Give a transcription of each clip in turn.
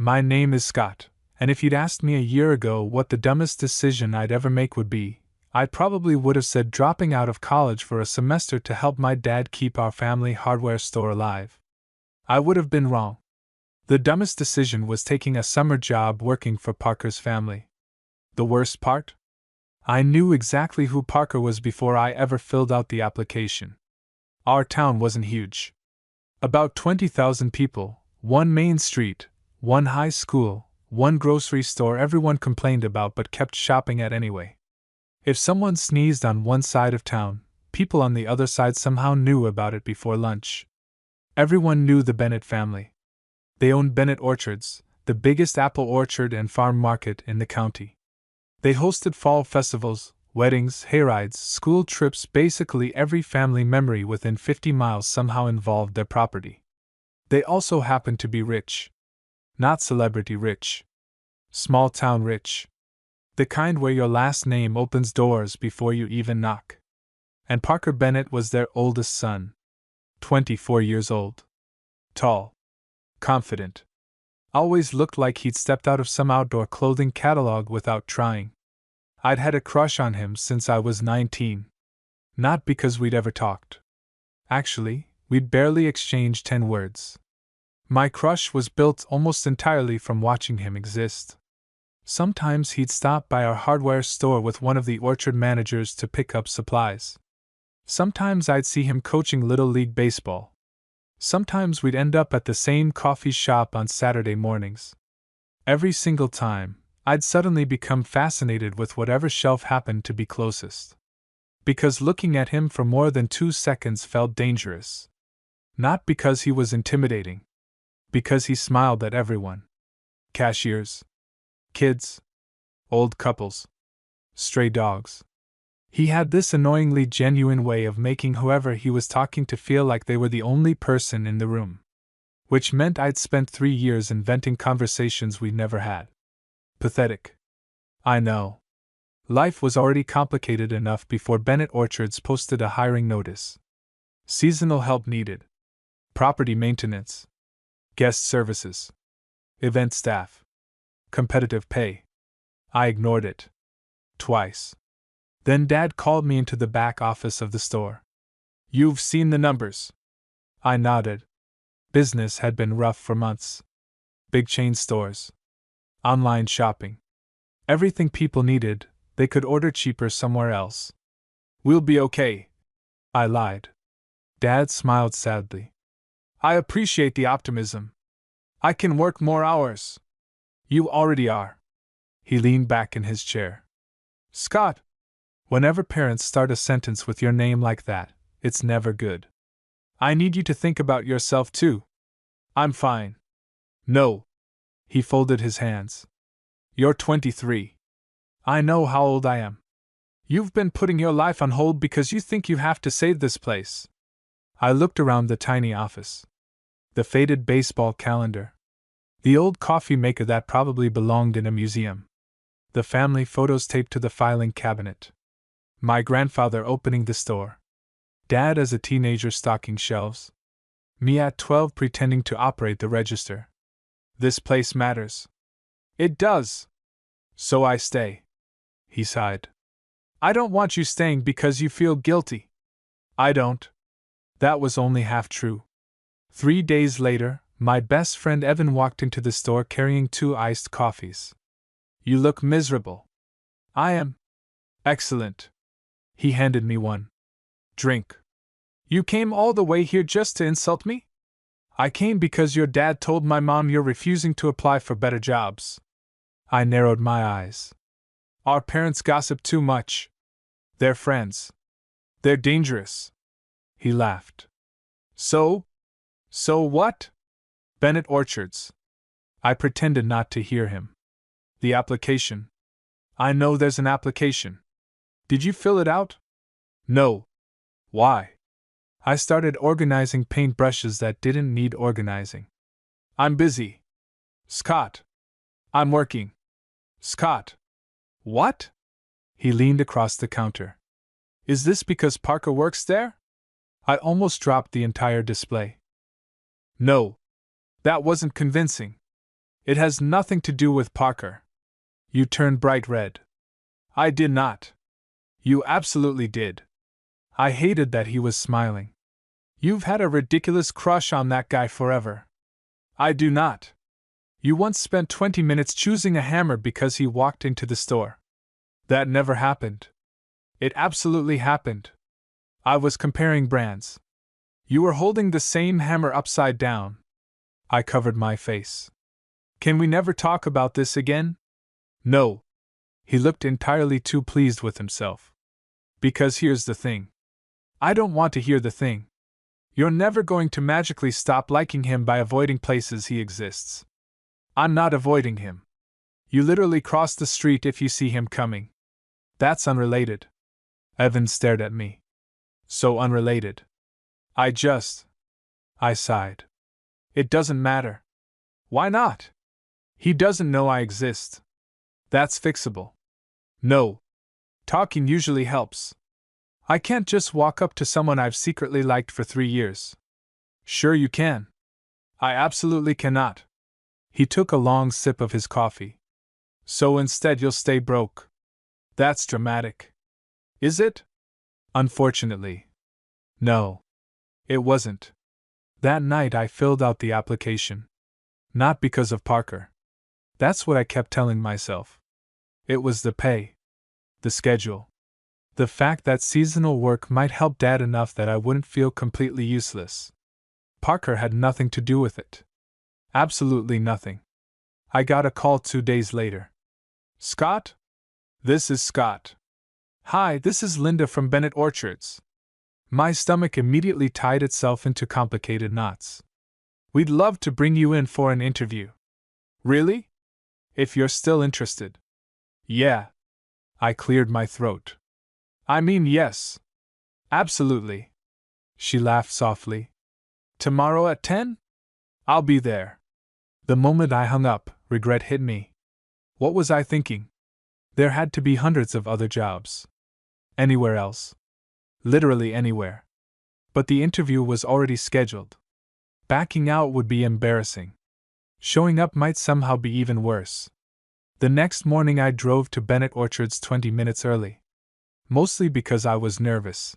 My name is Scott, and if you'd asked me a year ago what the dumbest decision I'd ever make would be, I probably would have said dropping out of college for a semester to help my dad keep our family hardware store alive. I would have been wrong. The dumbest decision was taking a summer job working for Parker's family. The worst part? I knew exactly who Parker was before I ever filled out the application. Our town wasn't huge. About 20,000 people, one main street, one high school, one grocery store everyone complained about but kept shopping at anyway. If someone sneezed on one side of town, people on the other side somehow knew about it before lunch. Everyone knew the Bennett family. They owned Bennett Orchards, the biggest apple orchard and farm market in the county. They hosted fall festivals, weddings, hayrides, school trips. Basically every family memory within 50 miles somehow involved their property. They also happened to be rich. Not celebrity rich. Small town rich. The kind where your last name opens doors before you even knock. And Parker Bennett was their oldest son. 24 years old. Tall. Confident. Always looked like he'd stepped out of some outdoor clothing catalog without trying. I'd had a crush on him since I was 19. Not because we'd ever talked. Actually, we'd barely exchanged 10 words. My crush was built almost entirely from watching him exist. Sometimes he'd stop by our hardware store with one of the orchard managers to pick up supplies. Sometimes I'd see him coaching Little League baseball. Sometimes we'd end up at the same coffee shop on Saturday mornings. Every single time, I'd suddenly become fascinated with whatever shelf happened to be closest. Because looking at him for more than 2 seconds felt dangerous. Not because he was intimidating. Because he smiled at everyone. Cashiers. Kids. Old couples. Stray dogs. He had this annoyingly genuine way of making whoever he was talking to feel like they were the only person in the room. Which meant I'd spent 3 years inventing conversations we'd never had. Pathetic. I know. Life was already complicated enough before Bennett Orchards posted a hiring notice. Seasonal help needed. Property maintenance. Guest services. Event staff. Competitive pay. I ignored it. Twice. Then Dad called me into the back office of the store. You've seen the numbers. I nodded. Business had been rough for months. Big chain stores. Online shopping. Everything people needed, they could order cheaper somewhere else. We'll be okay. I lied. Dad smiled sadly. I appreciate the optimism. I can work more hours. You already are. He leaned back in his chair. Scott. Whenever parents start a sentence with your name like that, it's never good. I need you to think about yourself too. I'm fine. No. He folded his hands. You're 23. I know how old I am. You've been putting your life on hold because you think you have to save this place. I looked around the tiny office. The faded baseball calendar. The old coffee maker that probably belonged in a museum. The family photos taped to the filing cabinet. My grandfather opening the store. Dad as a teenager stocking shelves. Me at 12 pretending to operate the register. This place matters. It does. So I stay. He sighed. I don't want you staying because you feel guilty. I don't. That was only half true. 3 days later, my best friend Evan walked into the store carrying 2 iced coffees. You look miserable. I am. Excellent. He handed me one. Drink. You came all the way here just to insult me? I came because your dad told my mom you're refusing to apply for better jobs. I narrowed my eyes. Our parents gossip too much. They're friends. They're dangerous. He laughed. So what? Bennett Orchards. I pretended not to hear him. The application. I know there's an application. Did you fill it out? No. Why? I started organizing paintbrushes that didn't need organizing. I'm busy. Scott. I'm working. Scott. What? He leaned across the counter. Is this because Parker works there? I almost dropped the entire display. No. That wasn't convincing. It has nothing to do with Parker. You turned bright red. I did not. You absolutely did. I hated that he was smiling. You've had a ridiculous crush on that guy forever. I do not. You once spent 20 minutes choosing a hammer because he walked into the store. That never happened. It absolutely happened. I was comparing brands. You were holding the same hammer upside down. I covered my face. Can we never talk about this again? No. He looked entirely too pleased with himself. Because here's the thing. I don't want to hear the thing. You're never going to magically stop liking him by avoiding places he exists. I'm not avoiding him. You literally cross the street if you see him coming. That's unrelated. Evan stared at me. So unrelated. I sighed. It doesn't matter. Why not? He doesn't know I exist. That's fixable. No. Talking usually helps. I can't just walk up to someone I've secretly liked for 3 years. Sure you can. I absolutely cannot. He took a long sip of his coffee. So instead you'll stay broke. That's dramatic. Is it? Unfortunately. No. It wasn't. That night I filled out the application. Not because of Parker. That's what I kept telling myself. It was the pay. The schedule. The fact that seasonal work might help Dad enough that I wouldn't feel completely useless. Parker had nothing to do with it. Absolutely nothing. I got a call 2 days later. Scott? This is Scott. Hi, this is Linda from Bennett Orchards. My stomach immediately tied itself into complicated knots. We'd love to bring you in for an interview. Really? If you're still interested. Yeah. I cleared my throat. I mean, yes. Absolutely. She laughed softly. Tomorrow at 10? I'll be there. The moment I hung up, regret hit me. What was I thinking? There had to be hundreds of other jobs. Anywhere else. Literally anywhere. But the interview was already scheduled. Backing out would be embarrassing. Showing up might somehow be even worse. The next morning I drove to Bennett Orchards 20 minutes early. Mostly because I was nervous.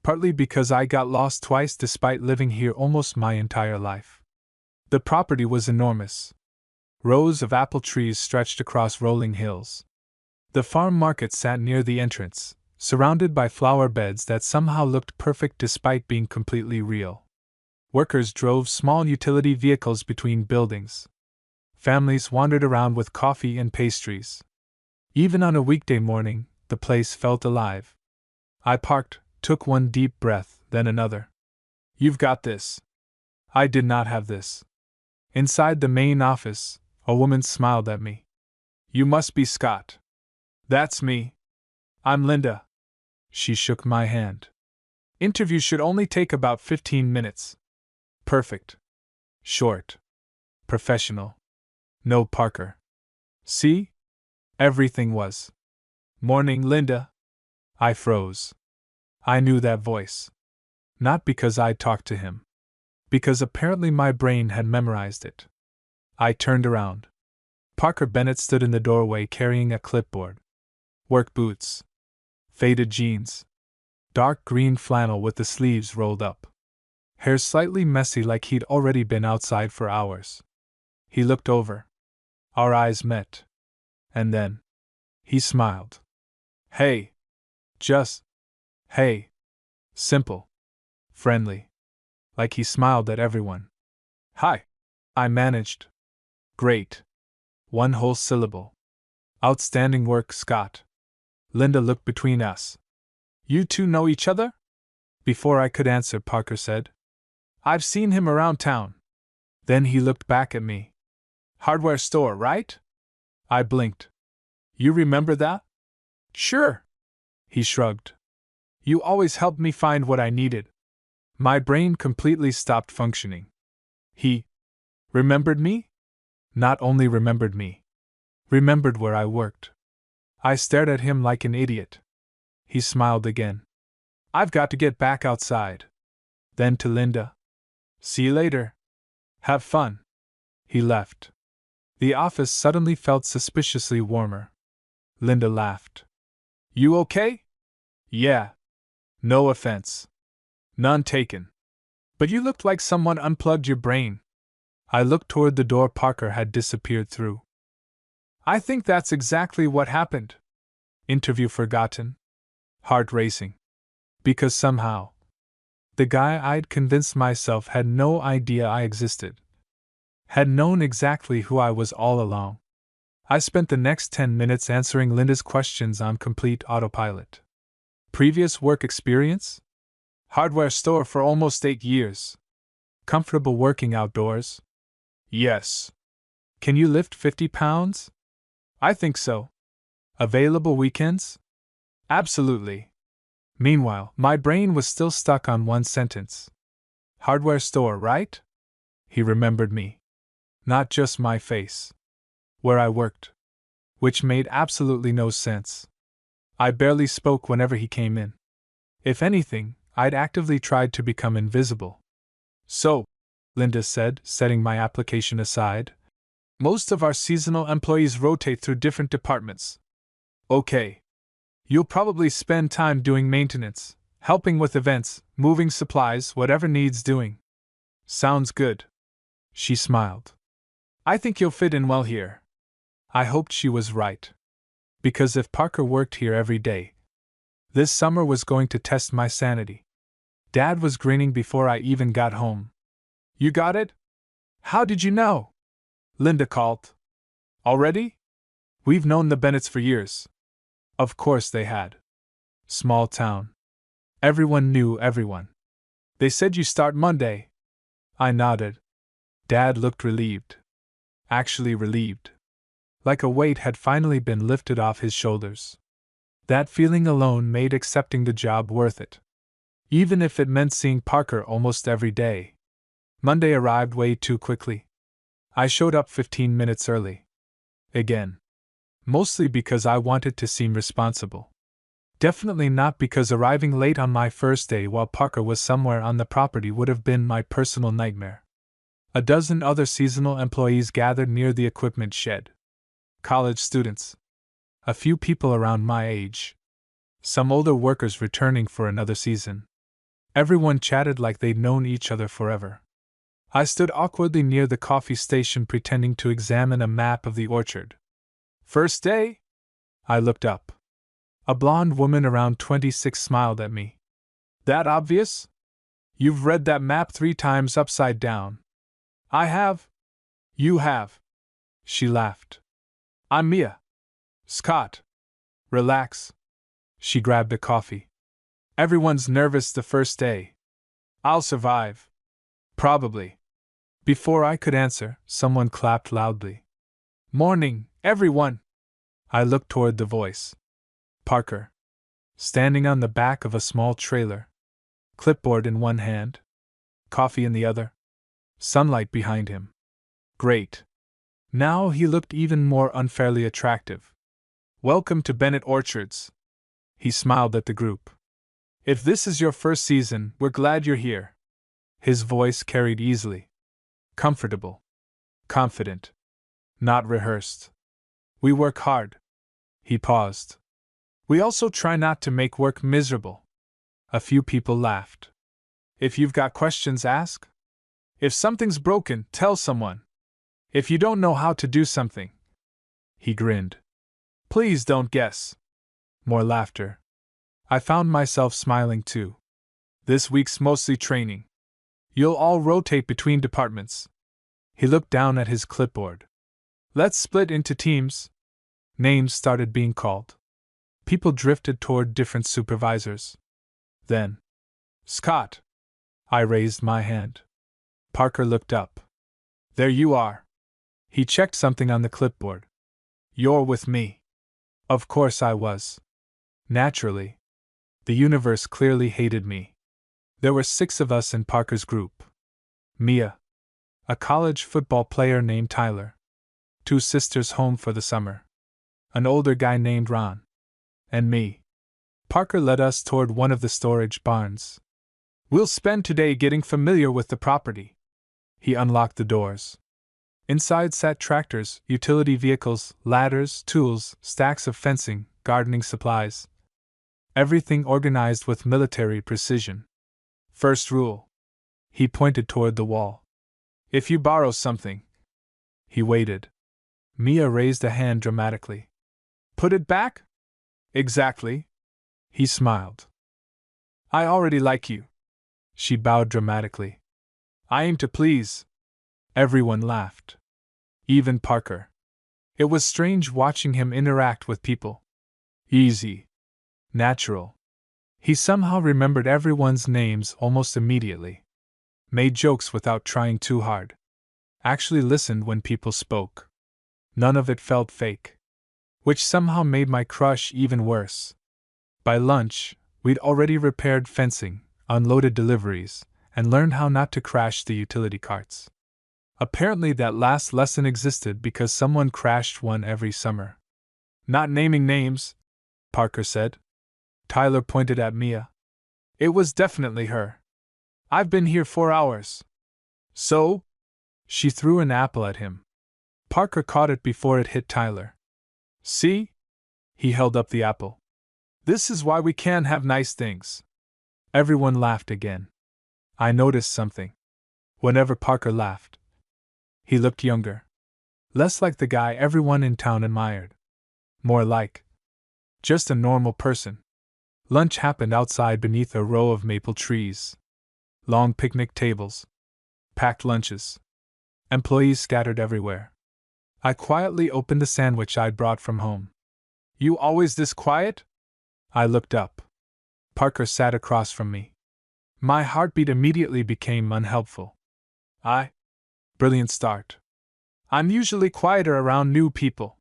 Partly because I got lost twice despite living here almost my entire life. The property was enormous. Rows of apple trees stretched across rolling hills. The farm market sat near the entrance, surrounded by flower beds that somehow looked perfect despite being completely real. Workers drove small utility vehicles between buildings. Families wandered around with coffee and pastries. Even on a weekday morning, the place felt alive. I parked, took one deep breath, then another. You've got this. I did not have this. Inside the main office, a woman smiled at me. You must be Scott. That's me. I'm Linda. She shook my hand. Interview should only take about 15 minutes. Perfect. Short. Professional. No Parker. See? Everything was. Morning, Linda. I froze. I knew that voice. Not because I'd talked to him. Because apparently my brain had memorized it. I turned around. Parker Bennett stood in the doorway carrying a clipboard. Work boots. Faded jeans. Dark green flannel with the sleeves rolled up. Hair slightly messy like he'd already been outside for hours. He looked over. Our eyes met. And then. He smiled. Hey. Just. Hey. Simple. Friendly. Like he smiled at everyone. Hi. I managed. Great. One whole syllable. Outstanding work, Scott. Linda looked between us. You two know each other? Before I could answer, Parker said. I've seen him around town. Then he looked back at me. Hardware store, right? I blinked. You remember that? Sure. He shrugged. You always helped me find what I needed. My brain completely stopped functioning. He remembered me? Not only remembered me. Remembered where I worked. I stared at him like an idiot. He smiled again. I've got to get back outside. Then to Linda. See you later. Have fun. He left. The office suddenly felt suspiciously warmer. Linda laughed. You okay? Yeah. No offense. None taken. But you looked like someone unplugged your brain. I looked toward the door Parker had disappeared through. I think that's exactly what happened. Interview forgotten. Heart racing. Because somehow, the guy I'd convinced myself had no idea I existed. Had known exactly who I was all along. I spent the next 10 minutes answering Linda's questions on complete autopilot. Previous work experience? Hardware store for almost 8 years. Comfortable working outdoors? Yes. Can you lift 50 pounds? I think so. Available weekends? Absolutely. Meanwhile, my brain was still stuck on one sentence. Hardware store, right? He remembered me. Not just my face. Where I worked. Which made absolutely no sense. I barely spoke whenever he came in. If anything, I'd actively tried to become invisible. So, Linda said, setting my application aside, most of our seasonal employees rotate through different departments. Okay. You'll probably spend time doing maintenance, helping with events, moving supplies, whatever needs doing. Sounds good. She smiled. I think you'll fit in well here. I hoped she was right. Because if Parker worked here every day, this summer was going to test my sanity. Dad was grinning before I even got home. You got it? How did you know? Linda called. Already? We've known the Bennetts for years. Of course they had. Small town. Everyone knew everyone. They said you start Monday. I nodded. Dad looked relieved. Actually relieved. Like a weight had finally been lifted off his shoulders. That feeling alone made accepting the job worth it. Even if it meant seeing Parker almost every day. Monday arrived way too quickly. I showed up 15 minutes early. Again. Mostly because I wanted to seem responsible. Definitely not because arriving late on my first day while Parker was somewhere on the property would have been my personal nightmare. A dozen other seasonal employees gathered near the equipment shed. College students. A few people around my age. Some older workers returning for another season. Everyone chatted like they'd known each other forever. I stood awkwardly near the coffee station pretending to examine a map of the orchard. First day? I looked up. A blonde woman around 26 smiled at me. That obvious? You've read that map 3 times upside down. I have. You have. She laughed. I'm Mia. Scott. Relax. She grabbed a coffee. Everyone's nervous the first day. I'll survive. Probably. Before I could answer, someone clapped loudly. Morning, everyone! I looked toward the voice. Parker. Standing on the back of a small trailer. Clipboard in one hand. Coffee in the other. Sunlight behind him. Great. Now he looked even more unfairly attractive. Welcome to Bennett Orchards. He smiled at the group. If this is your first season, we're glad you're here. His voice carried easily. Comfortable. Confident. Not rehearsed. We work hard. He paused. We also try not to make work miserable. A few people laughed. If you've got questions, ask. If something's broken, tell someone. If you don't know how to do something. He grinned. Please don't guess. More laughter. I found myself smiling too. This week's mostly training. You'll all rotate between departments. He looked down at his clipboard. Let's split into teams. Names started being called. People drifted toward different supervisors. Then, Scott. I raised my hand. Parker looked up. There you are. He checked something on the clipboard. You're with me. Of course I was. Naturally. The universe clearly hated me. There were 6 of us in Parker's group. Mia. A college football player named Tyler. 2 sisters home for the summer. An older guy named Ron. And me. Parker led us toward one of the storage barns. We'll spend today getting familiar with the property. He unlocked the doors. Inside sat tractors, utility vehicles, ladders, tools, stacks of fencing, gardening supplies. Everything organized with military precision. First rule. He pointed toward the wall. If you borrow something. He waited. Mia raised a hand dramatically. Put it back? Exactly. He smiled. I already like you. She bowed dramatically. I aim to please. Everyone laughed. Even Parker. It was strange watching him interact with people. Easy. Natural. He somehow remembered everyone's names almost immediately. Made jokes without trying too hard. Actually listened when people spoke. None of it felt fake. Which somehow made my crush even worse. By lunch, we'd already repaired fencing, unloaded deliveries, and learned how not to crash the utility carts. Apparently that last lesson existed because someone crashed one every summer. Not naming names, Parker said. Tyler pointed at Mia. It was definitely her. I've been here 4 hours. So? She threw an apple at him. Parker caught it before it hit Tyler. See? He held up the apple. This is why we can't have nice things. Everyone laughed again. I noticed something. Whenever Parker laughed, he looked younger. Less like the guy everyone in town admired. More like just a normal person. Lunch happened outside beneath a row of maple trees. Long picnic tables. Packed lunches. Employees scattered everywhere. I quietly opened the sandwich I'd brought from home. You always this quiet? I looked up. Parker sat across from me. My heartbeat immediately became unhelpful. Brilliant start. I'm usually quieter around new people.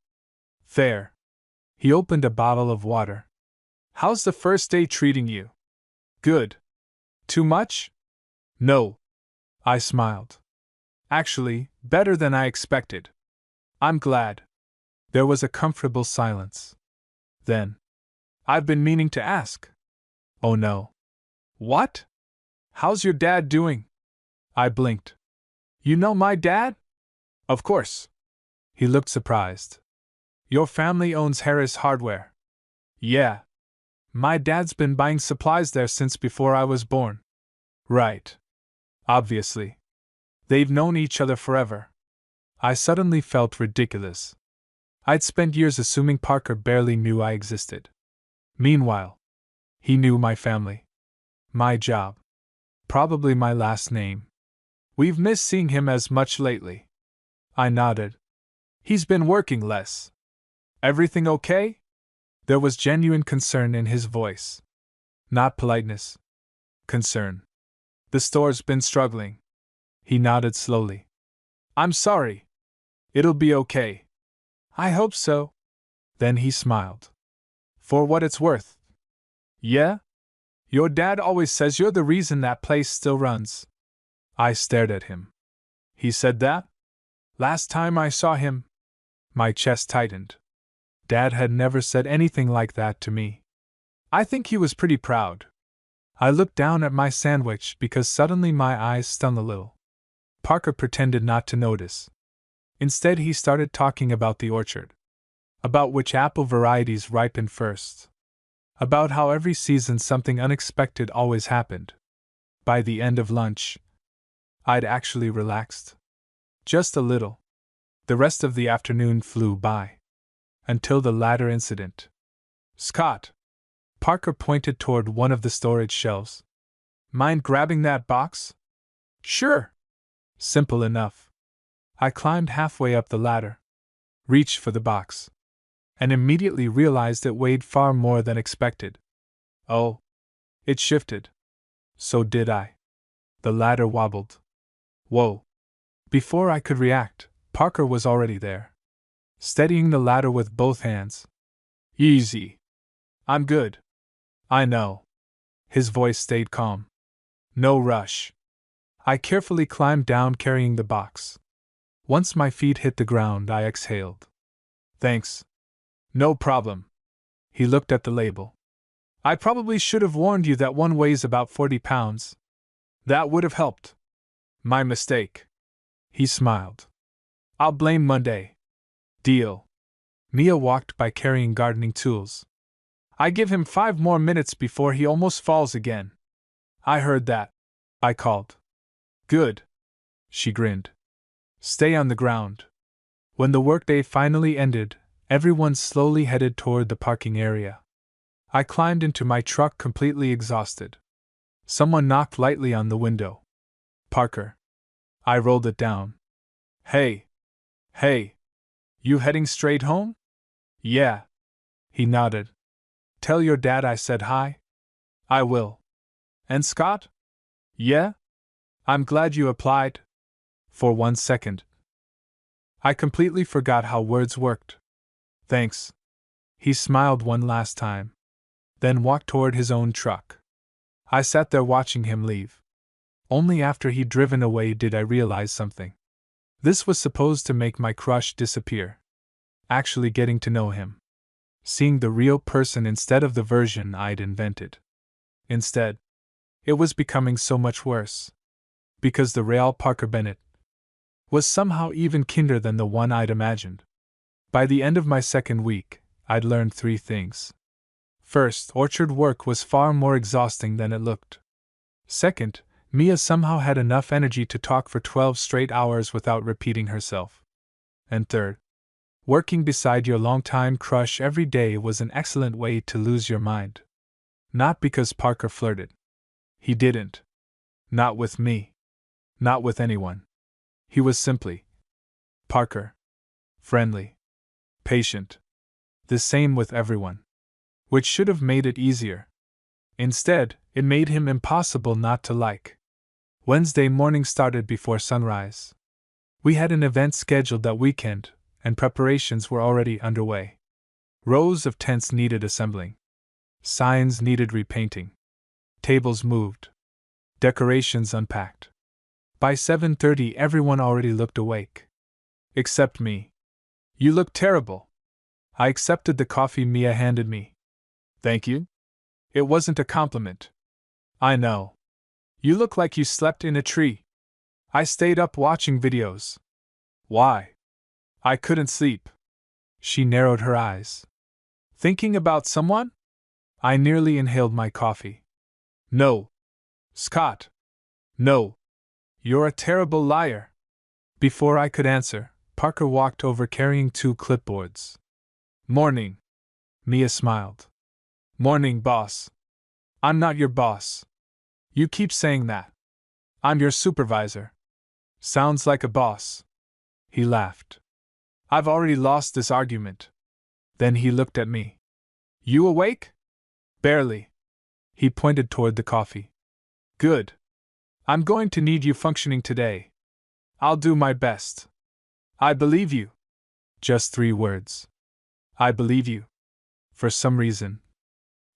Fair. He opened a bottle of water. How's the first day treating you? Good. Too much? No. I smiled. Actually, better than I expected. I'm glad. There was a comfortable silence. Then, I've been meaning to ask. Oh no. What? How's your dad doing? I blinked. You know my dad? Of course. He looked surprised. Your family owns Harris Hardware. Yeah. My dad's been buying supplies there since before I was born. Right. Obviously. They've known each other forever. I suddenly felt ridiculous. I'd spent years assuming Parker barely knew I existed. Meanwhile, he knew my family. My job. Probably my last name. We've missed seeing him as much lately. I nodded. He's been working less. Everything okay? There was genuine concern in his voice. Not politeness. Concern. The store's been struggling. He nodded slowly. I'm sorry. It'll be okay. I hope so. Then he smiled. For what it's worth. Yeah? Your dad always says you're the reason that place still runs. I stared at him. He said that? Last time I saw him. My chest tightened. Dad had never said anything like that to me. I think he was pretty proud. I looked down at my sandwich because suddenly my eyes stung a little. Parker pretended not to notice. Instead, he started talking about the orchard. About which apple varieties ripened first. About how every season something unexpected always happened. By the end of lunch, I'd actually relaxed. Just a little. The rest of the afternoon flew by. Until the latter incident. Scott. Parker pointed toward one of the storage shelves. Mind grabbing that box? Sure. Simple enough. I climbed halfway up the ladder. Reached for the box. And immediately realized it weighed far more than expected. Oh. It shifted. So did I. The ladder wobbled. Whoa. Before I could react, Parker was already there. Steadying the ladder with both hands. Easy. I'm good. I know. His voice stayed calm. No rush. I carefully climbed down carrying the box. Once my feet hit the ground, I exhaled. Thanks. No problem. He looked at the label. I probably should have warned you that one weighs about 40 pounds. That would have helped. My mistake. He smiled. I'll blame Monday. Deal. Mia walked by carrying gardening tools. I give him 5 more minutes before he almost falls again. I heard that. I called. Good. She grinned. Stay on the ground. When the workday finally ended, everyone slowly headed toward the parking area. I climbed into my truck completely exhausted. Someone knocked lightly on the window. Parker. I rolled it down. Hey. Hey. You heading straight home? Yeah. He nodded. Tell your dad I said hi? I will. And Scott? Yeah? I'm glad you applied. For 1 second, I completely forgot how words worked. Thanks. He smiled one last time, then walked toward his own truck. I sat there watching him leave. Only after he'd driven away did I realize something. This was supposed to make my crush disappear. Actually getting to know him. Seeing the real person instead of the version I'd invented. Instead, it was becoming so much worse. Because the real Parker Bennett was somehow even kinder than the one I'd imagined. By the end of my second week, I'd learned 3 things. First, orchard work was far more exhausting than it looked. Second, Mia somehow had enough energy to talk for 12 straight hours without repeating herself. And third, working beside your longtime crush every day was an excellent way to lose your mind. Not because Parker flirted. He didn't. Not with me. Not with anyone. He was simply Parker. Friendly. Patient. The same with everyone. Which should have made it easier. Instead, it made him impossible not to like. Wednesday morning started before sunrise. We had an event scheduled that weekend, and preparations were already underway. Rows of tents needed assembling. Signs needed repainting. Tables moved. Decorations unpacked. By 7:30 everyone already looked awake. Except me. You look terrible. I accepted the coffee Mia handed me. Thank you? It wasn't a compliment. I know. You look like you slept in a tree. I stayed up watching videos. Why? I couldn't sleep. She narrowed her eyes. Thinking about someone? I nearly inhaled my coffee. No. Scott. No. You're a terrible liar. Before I could answer, Parker walked over carrying 2 clipboards. Morning. Mia smiled. Morning, boss. I'm not your boss. You keep saying that. I'm your supervisor. Sounds like a boss. He laughed. I've already lost this argument. Then he looked at me. You awake? Barely. He pointed toward the coffee. Good. I'm going to need you functioning today. I'll do my best. I believe you. Just 3 words. I believe you. For some reason.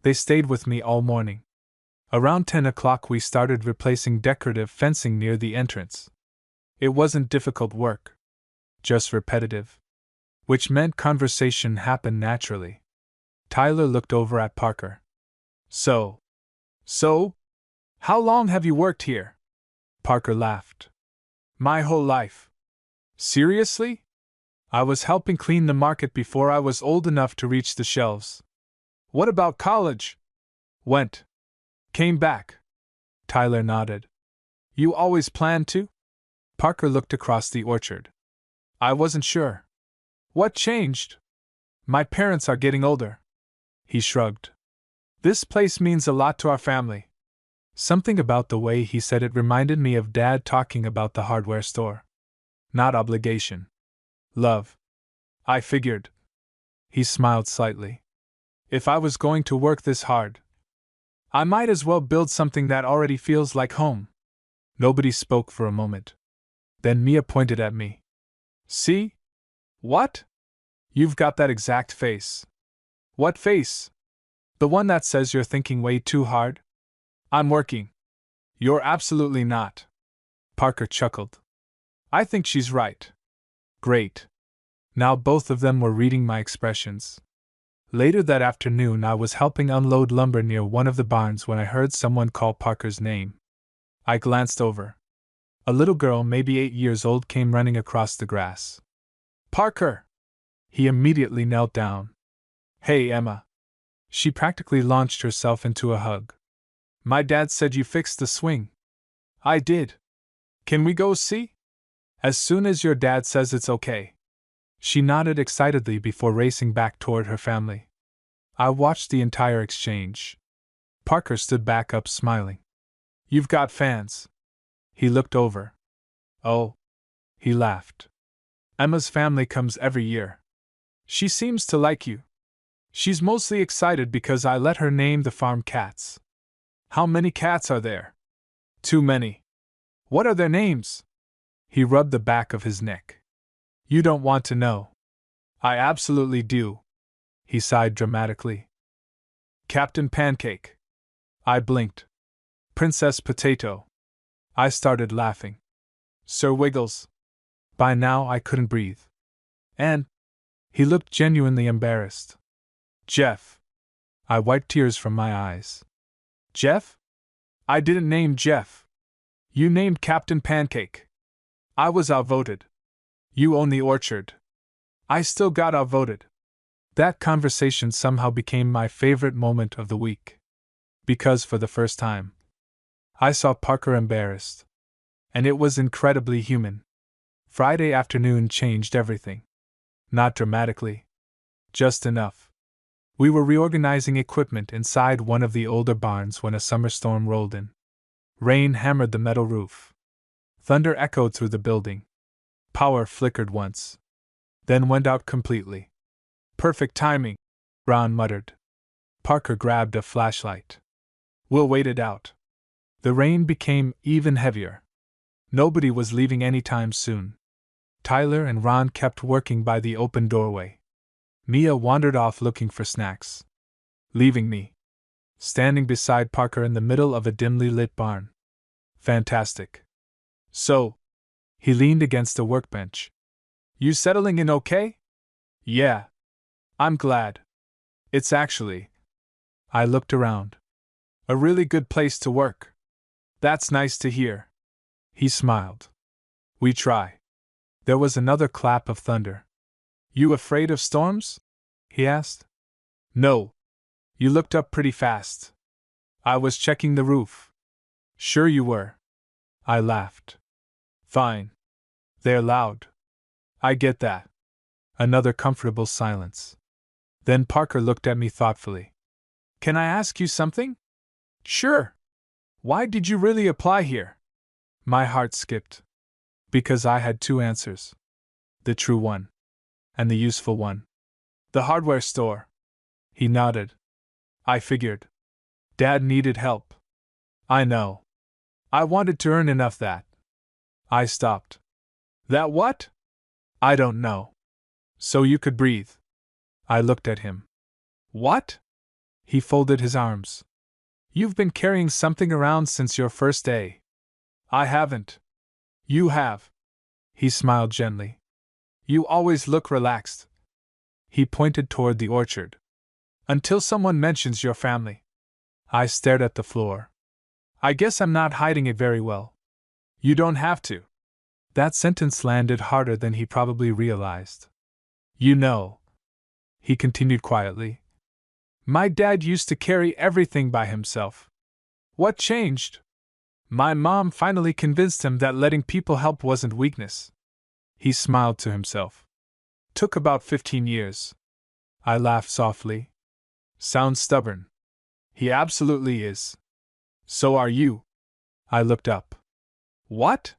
They stayed with me all morning. Around 10 o'clock we started replacing decorative fencing near the entrance. It wasn't difficult work. Just repetitive. Which meant conversation happened naturally. Tyler looked over at Parker. So? How long have you worked here? Parker laughed. My whole life. Seriously? I was helping clean the market before I was old enough to reach the shelves. What about college? Went. Came back. Tyler nodded. You always planned to? Parker looked across the orchard. I wasn't sure. What changed? My parents are getting older. He shrugged. This place means a lot to our family. Something about the way he said it reminded me of Dad talking about the hardware store. Not obligation. Love. I figured. He smiled slightly. If I was going to work this hard, I might as well build something that already feels like home. Nobody spoke for a moment. Then Mia pointed at me. See? What? You've got that exact face. What face? The one that says you're thinking way too hard? I'm working. You're absolutely not. Parker chuckled. I think she's right. Great. Now both of them were reading my expressions. Later that afternoon I was helping unload lumber near one of the barns when I heard someone call Parker's name. I glanced over. A little girl, maybe 8 years old, came running across the grass. Parker! He immediately knelt down. Hey, Emma. She practically launched herself into a hug. My dad said you fixed the swing. I did. Can we go see? As soon as your dad says it's okay. She nodded excitedly before racing back toward her family. I watched the entire exchange. Parker stood back up smiling. You've got fans. He looked over. Oh. He laughed. Emma's family comes every year. She seems to like you. She's mostly excited because I let her name the farm cats. How many cats are there? Too many. What are their names? He rubbed the back of his neck. You don't want to know. I absolutely do. He sighed dramatically. Captain Pancake. I blinked. Princess Potato. I started laughing. Sir Wiggles. By now I couldn't breathe. And he looked genuinely embarrassed. Jeff. I wiped tears from my eyes. Jeff? I didn't name Jeff. You named Captain Pancake. I was outvoted. You own the orchard. I still got outvoted. That conversation somehow became my favorite moment of the week. Because for the first time, I saw Parker embarrassed. And it was incredibly human. Friday afternoon changed everything. Not dramatically. Just enough. We were reorganizing equipment inside one of the older barns when a summer storm rolled in. Rain hammered the metal roof. Thunder echoed through the building. Power flickered once. Then went out completely. Perfect timing, Ron muttered. Parker grabbed a flashlight. We'll wait it out. The rain became even heavier. Nobody was leaving anytime soon. Tyler and Ron kept working by the open doorway. Mia wandered off looking for snacks, leaving me standing beside Parker in the middle of a dimly lit barn. Fantastic. So, he leaned against a workbench. You settling in okay? Yeah. I'm glad. It's actually. I looked around. A really good place to work. That's nice to hear. He smiled. We try. There was another clap of thunder. You afraid of storms? He asked. No. You looked up pretty fast. I was checking the roof. Sure you were. I laughed. Fine. They're loud. I get that. Another comfortable silence. Then Parker looked at me thoughtfully. Can I ask you something? Sure. Why did you really apply here? My heart skipped. Because I had two answers. The true one. And the useful one. The hardware store. He nodded. I figured. Dad needed help. I know. I wanted to earn enough that. I stopped. That what? I don't know. So you could breathe. I looked at him. What? He folded his arms. You've been carrying something around since your first day. I haven't. You have. He smiled gently. You always look relaxed. He pointed toward the orchard. Until someone mentions your family. I stared at the floor. I guess I'm not hiding it very well. You don't have to. That sentence landed harder than he probably realized. You know, he continued quietly. My dad used to carry everything by himself. What changed? My mom finally convinced him that letting people help wasn't weakness. He smiled to himself. Took about 15 years. I laughed softly. Sounds stubborn. He absolutely is. So are you. I looked up. What?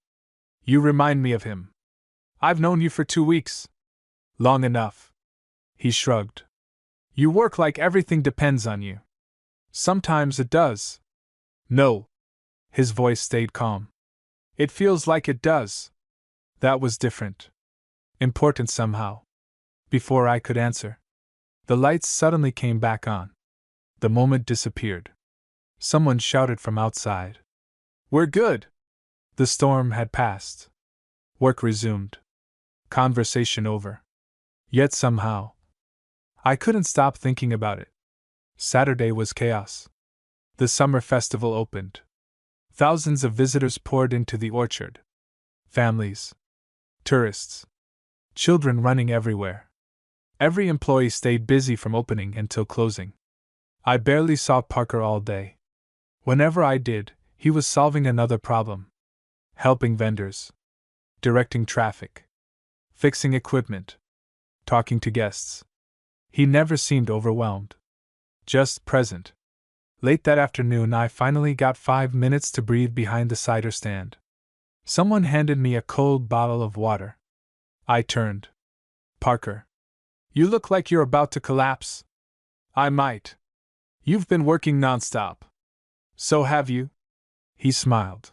You remind me of him. I've known you for 2 weeks. Long enough. He shrugged. You work like everything depends on you. Sometimes it does. No. His voice stayed calm. It feels like it does. That was different. Important somehow. Before I could answer, the lights suddenly came back on. The moment disappeared. Someone shouted from outside. We're good. The storm had passed. Work resumed. Conversation over. Yet somehow, I couldn't stop thinking about it. Saturday was chaos. The summer festival opened. Thousands of visitors poured into the orchard. Families. Tourists. children running everywhere. Every employee stayed busy from opening until closing. I barely saw Parker all day. Whenever I did, he was solving another problem. Helping vendors. Directing traffic. Fixing equipment. Talking to guests. He never seemed overwhelmed. Just present. Late that afternoon, I finally got 5 minutes to breathe behind the cider stand. Someone handed me a cold bottle of water. I turned. Parker. You look like you're about to collapse. I might. You've been working nonstop. So have you? He smiled.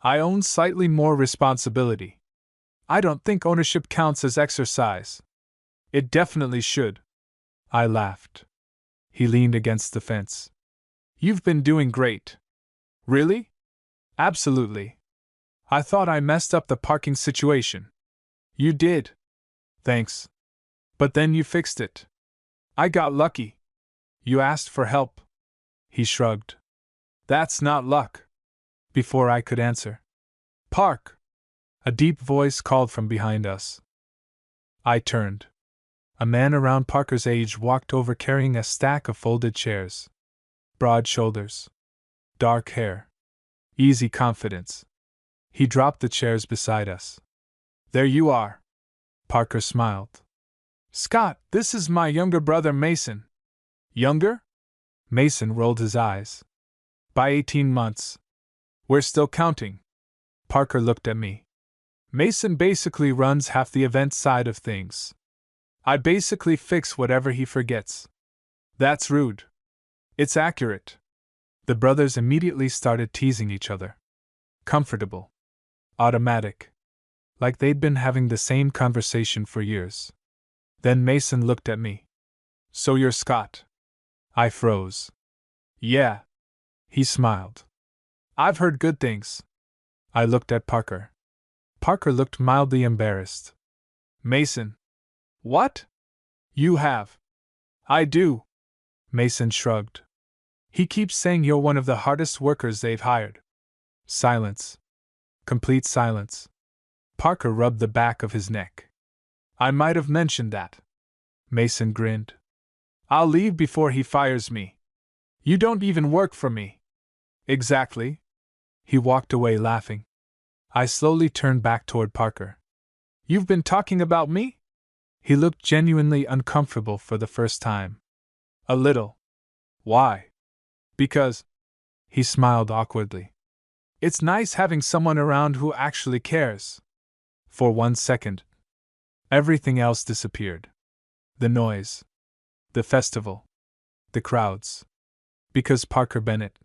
I own slightly more responsibility. I don't think ownership counts as exercise. It definitely should. I laughed. He leaned against the fence. You've been doing great. Really? Absolutely. I thought I messed up the parking situation. You did. Thanks. But then you fixed it. I got lucky. You asked for help. He shrugged. That's not luck. Before I could answer. Park! A deep voice called from behind us. I turned. A man around Parker's age walked over carrying a stack of folded chairs. Broad shoulders. Dark hair. Easy confidence. He dropped the chairs beside us. There you are. Parker smiled. Scott, this is my younger brother Mason. Younger? Mason rolled his eyes. By 18 months. We're still counting. Parker looked at me. Mason basically runs half the event side of things. I basically fix whatever he forgets. That's rude. It's accurate. The brothers immediately started teasing each other. Comfortable. Automatic. Like they'd been having the same conversation for years. Then Mason looked at me. So you're Scott. I froze. Yeah. He smiled. I've heard good things. I looked at Parker. Parker looked mildly embarrassed. Mason. What? You have. I do. Mason shrugged. He keeps saying you're one of the hardest workers they've hired. Silence. Complete silence. Parker rubbed the back of his neck. I might have mentioned that. Mason grinned. I'll leave before he fires me. You don't even work for me. Exactly. He walked away laughing. I slowly turned back toward Parker. You've been talking about me? He looked genuinely uncomfortable for the first time. A little. Why? Because. He smiled awkwardly. It's nice having someone around who actually cares. For 1 second. Everything else disappeared. The noise. The festival. The crowds. Because Parker Bennett,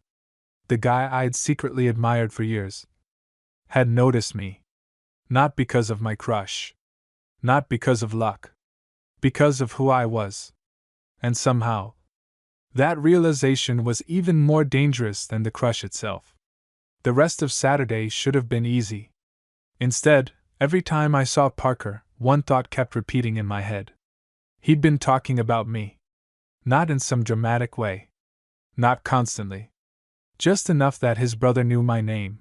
the guy I'd secretly admired for years, had noticed me. Not because of my crush. Not because of luck. Because of who I was. And somehow, that realization was even more dangerous than the crush itself. The rest of Saturday should have been easy. Instead, every time I saw Parker, one thought kept repeating in my head. He'd been talking about me. Not in some dramatic way. Not constantly. Just enough that his brother knew my name.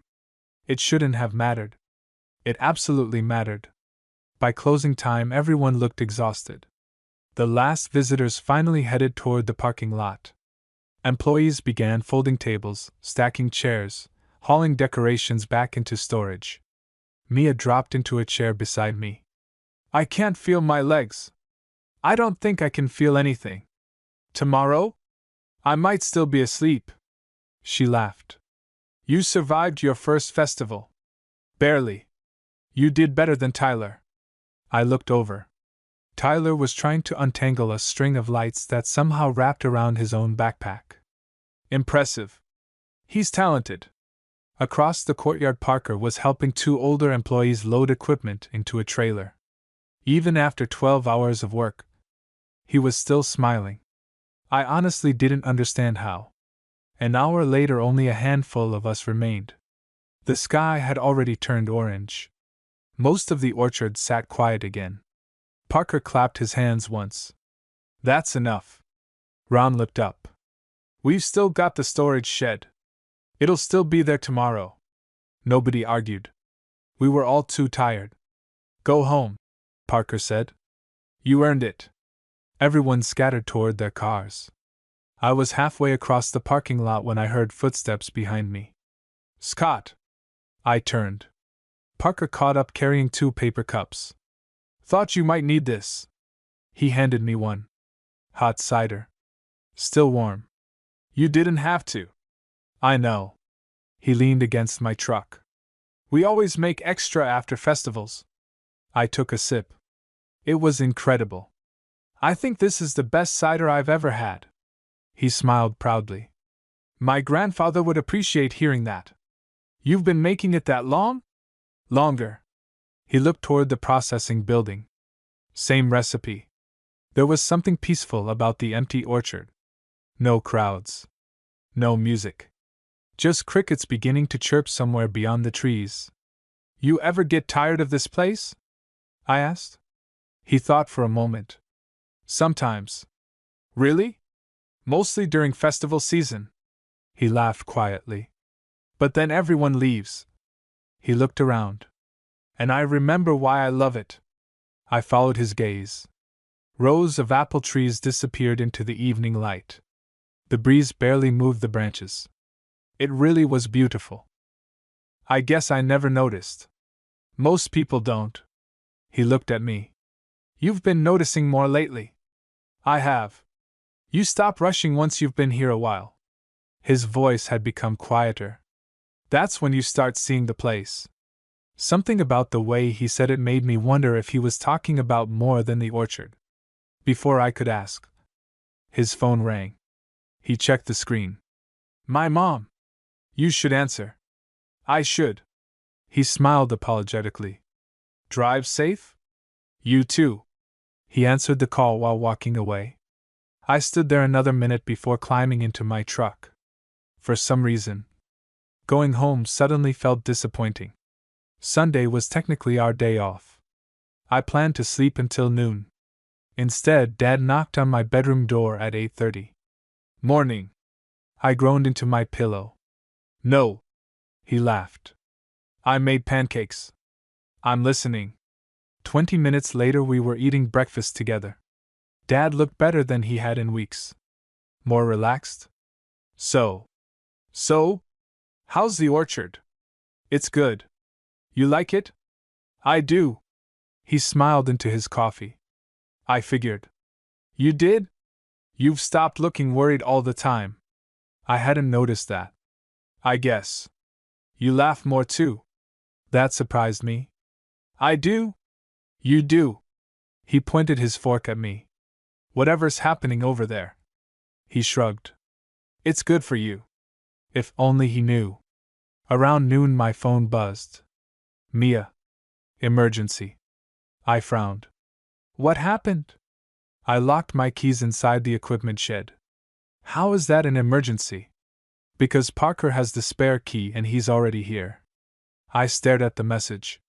It shouldn't have mattered. It absolutely mattered. By closing time, everyone looked exhausted. The last visitors finally headed toward the parking lot. Employees began folding tables, stacking chairs, hauling decorations back into storage. Mia dropped into a chair beside me. I can't feel my legs. I don't think I can feel anything. Tomorrow? I might still be asleep. She laughed. You survived your first festival. Barely. You did better than Tyler. I looked over. Tyler was trying to untangle a string of lights that somehow wrapped around his own backpack. Impressive. He's talented. Across the courtyard, Parker was helping 2 older employees load equipment into a trailer. Even after 12 hours of work, he was still smiling. I honestly didn't understand how. An hour later, only a handful of us remained. The sky had already turned orange. Most of the orchard sat quiet again. Parker clapped his hands once. That's enough. Ron looked up. We've still got the storage shed. It'll still be there tomorrow. Nobody argued. We were all too tired. Go home. Parker said. You earned it. Everyone scattered toward their cars. I was halfway across the parking lot when I heard footsteps behind me. Scott! I turned. Parker caught up carrying 2 paper cups. Thought you might need this. He handed me one. Hot cider. Still warm. You didn't have to. I know. He leaned against my truck. We always make extra after festivals. I took a sip. It was incredible. I think this is the best cider I've ever had. He smiled proudly. My grandfather would appreciate hearing that. You've been making it that long? Longer. He looked toward the processing building. Same recipe. There was something peaceful about the empty orchard. No crowds. No music. Just crickets beginning to chirp somewhere beyond the trees. You ever get tired of this place? I asked. He thought for a moment. Sometimes. Really? Mostly during festival season. He laughed quietly. But then everyone leaves. He looked around. And I remember why I love it. I followed his gaze. Rows of apple trees disappeared into the evening light. The breeze barely moved the branches. It really was beautiful. I guess I never noticed. Most people don't. He looked at me. You've been noticing more lately. I have. You stop rushing once you've been here a while. His voice had become quieter. That's when you start seeing the place. Something about the way he said it made me wonder if he was talking about more than the orchard. Before I could ask, his phone rang. He checked the screen. My mom. You should answer. I should. He smiled apologetically. Drive safe? You too. He answered the call while walking away. I stood there another minute before climbing into my truck. For some reason, going home suddenly felt disappointing. Sunday was technically our day off. I planned to sleep until noon. Instead, Dad knocked on my bedroom door at 8:30. Morning. I groaned into my pillow. No. He laughed. I made pancakes. I'm listening. 20 minutes later, we were eating breakfast together. Dad looked better than he had in weeks. More relaxed. So, how's the orchard? It's good. You like it? I do. He smiled into his coffee. I figured. You did? You've stopped looking worried all the time. I hadn't noticed that. I guess. You laugh more too. That surprised me. I do? You do. He pointed his fork at me. Whatever's happening over there. He shrugged. It's good for you. If only he knew. Around noon my phone buzzed. Mia. Emergency. I frowned. What happened? I locked my keys inside the equipment shed. How is that an emergency? Because Parker has the spare key and he's already here. I stared at the message.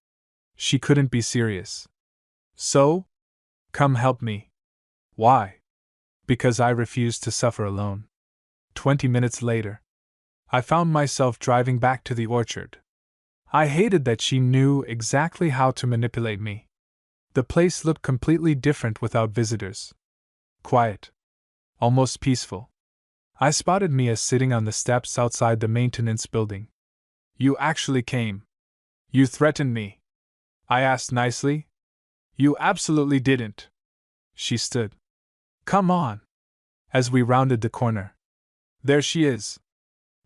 She couldn't be serious. So? Come help me. Why? Because I refused to suffer alone. 20 minutes later, I found myself driving back to the orchard. I hated that she knew exactly how to manipulate me. The place looked completely different without visitors. Quiet. Almost peaceful. I spotted Mia sitting on the steps outside the maintenance building. You actually came. You threatened me. I asked nicely. You absolutely didn't. She stood. Come on. As we rounded the corner. There she is.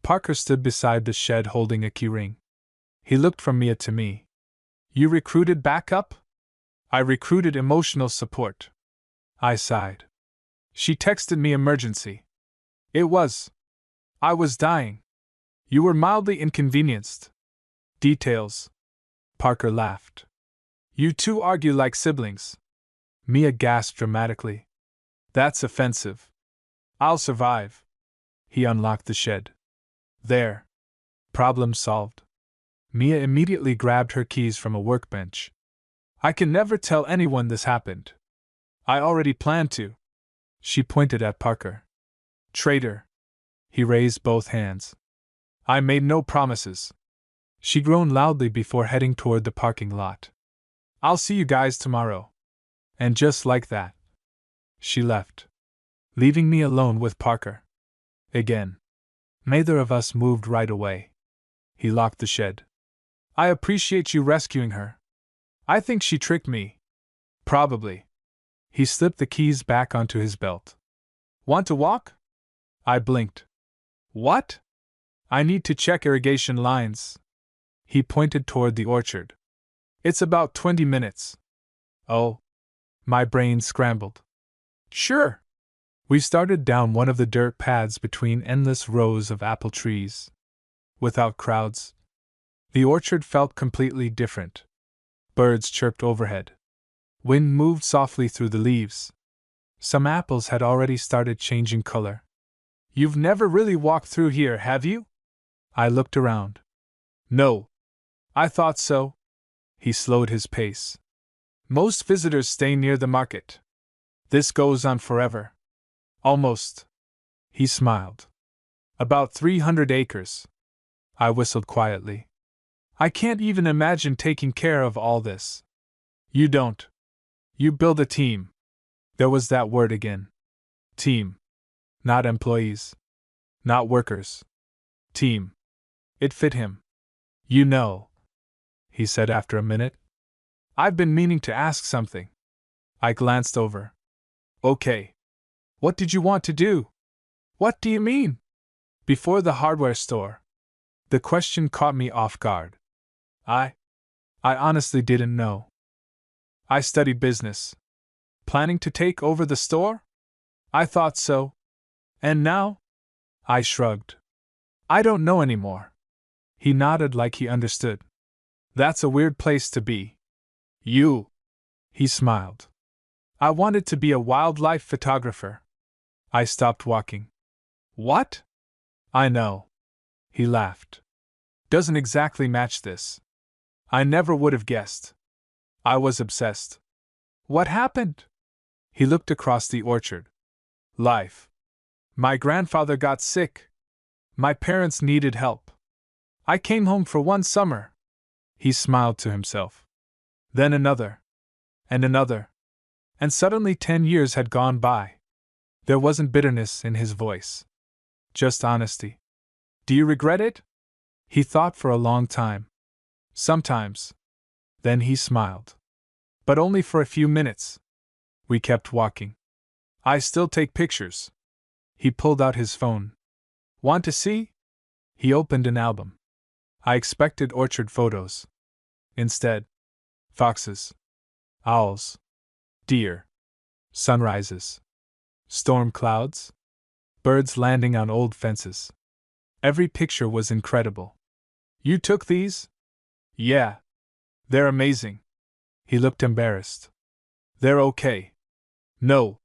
Parker stood beside the shed holding a keyring. He looked from Mia to me. You recruited backup? I recruited emotional support. I sighed. She texted me emergency. It was. I was dying. You were mildly inconvenienced. Details. Parker laughed. You two argue like siblings. Mia gasped dramatically. That's offensive. I'll survive. He unlocked the shed. There. Problem solved. Mia immediately grabbed her keys from a workbench. I can never tell anyone this happened. I already planned to. She pointed at Parker. Traitor. He raised both hands. I made no promises. She groaned loudly before heading toward the parking lot. I'll see you guys tomorrow. And just like that, she left, leaving me alone with Parker. Again. Neither of us moved right away. He locked the shed. I appreciate you rescuing her. I think she tricked me. Probably. He slipped the keys back onto his belt. Want to walk? I blinked. What? I need to check irrigation lines. He pointed toward the orchard. It's about 20 minutes. Oh. My brain scrambled. Sure. We started down one of the dirt paths between endless rows of apple trees. Without crowds. The orchard felt completely different. Birds chirped overhead. Wind moved softly through the leaves. Some apples had already started changing color. You've never really walked through here, have you? I looked around. No. I thought so. He slowed his pace. Most visitors stay near the market. This goes on forever. Almost. He smiled. About 300 acres. I whistled quietly. I can't even imagine taking care of all this. You don't. You build a team. There was that word again. Team. Not employees. Not workers. Team. It fit him. You know, he said after a minute. I've been meaning to ask something. I glanced over. Okay. What did you want to do? What do you mean? Before the hardware store. The question caught me off guard. I honestly didn't know. I studied business. Planning to take over the store? I thought so. And now? I shrugged. I don't know anymore. He nodded like he understood. That's a weird place to be. You. He smiled. I wanted to be a wildlife photographer. I stopped walking. What? I know. He laughed. Doesn't exactly match this. I never would have guessed. I was obsessed. What happened? He looked across the orchard. Life. My grandfather got sick. My parents needed help. I came home for one summer. He smiled to himself. Then another. And another. And suddenly 10 years had gone by. There wasn't bitterness in his voice. Just honesty. Do you regret it? He thought for a long time. Sometimes. Then he smiled. But only for a few minutes. We kept walking. I still take pictures. He pulled out his phone. Want to see? He opened an album. I expected orchard photos. Instead, foxes, owls, deer, sunrises, storm clouds, birds landing on old fences. Every picture was incredible. You took these? Yeah. They're amazing. He looked embarrassed. They're okay. No.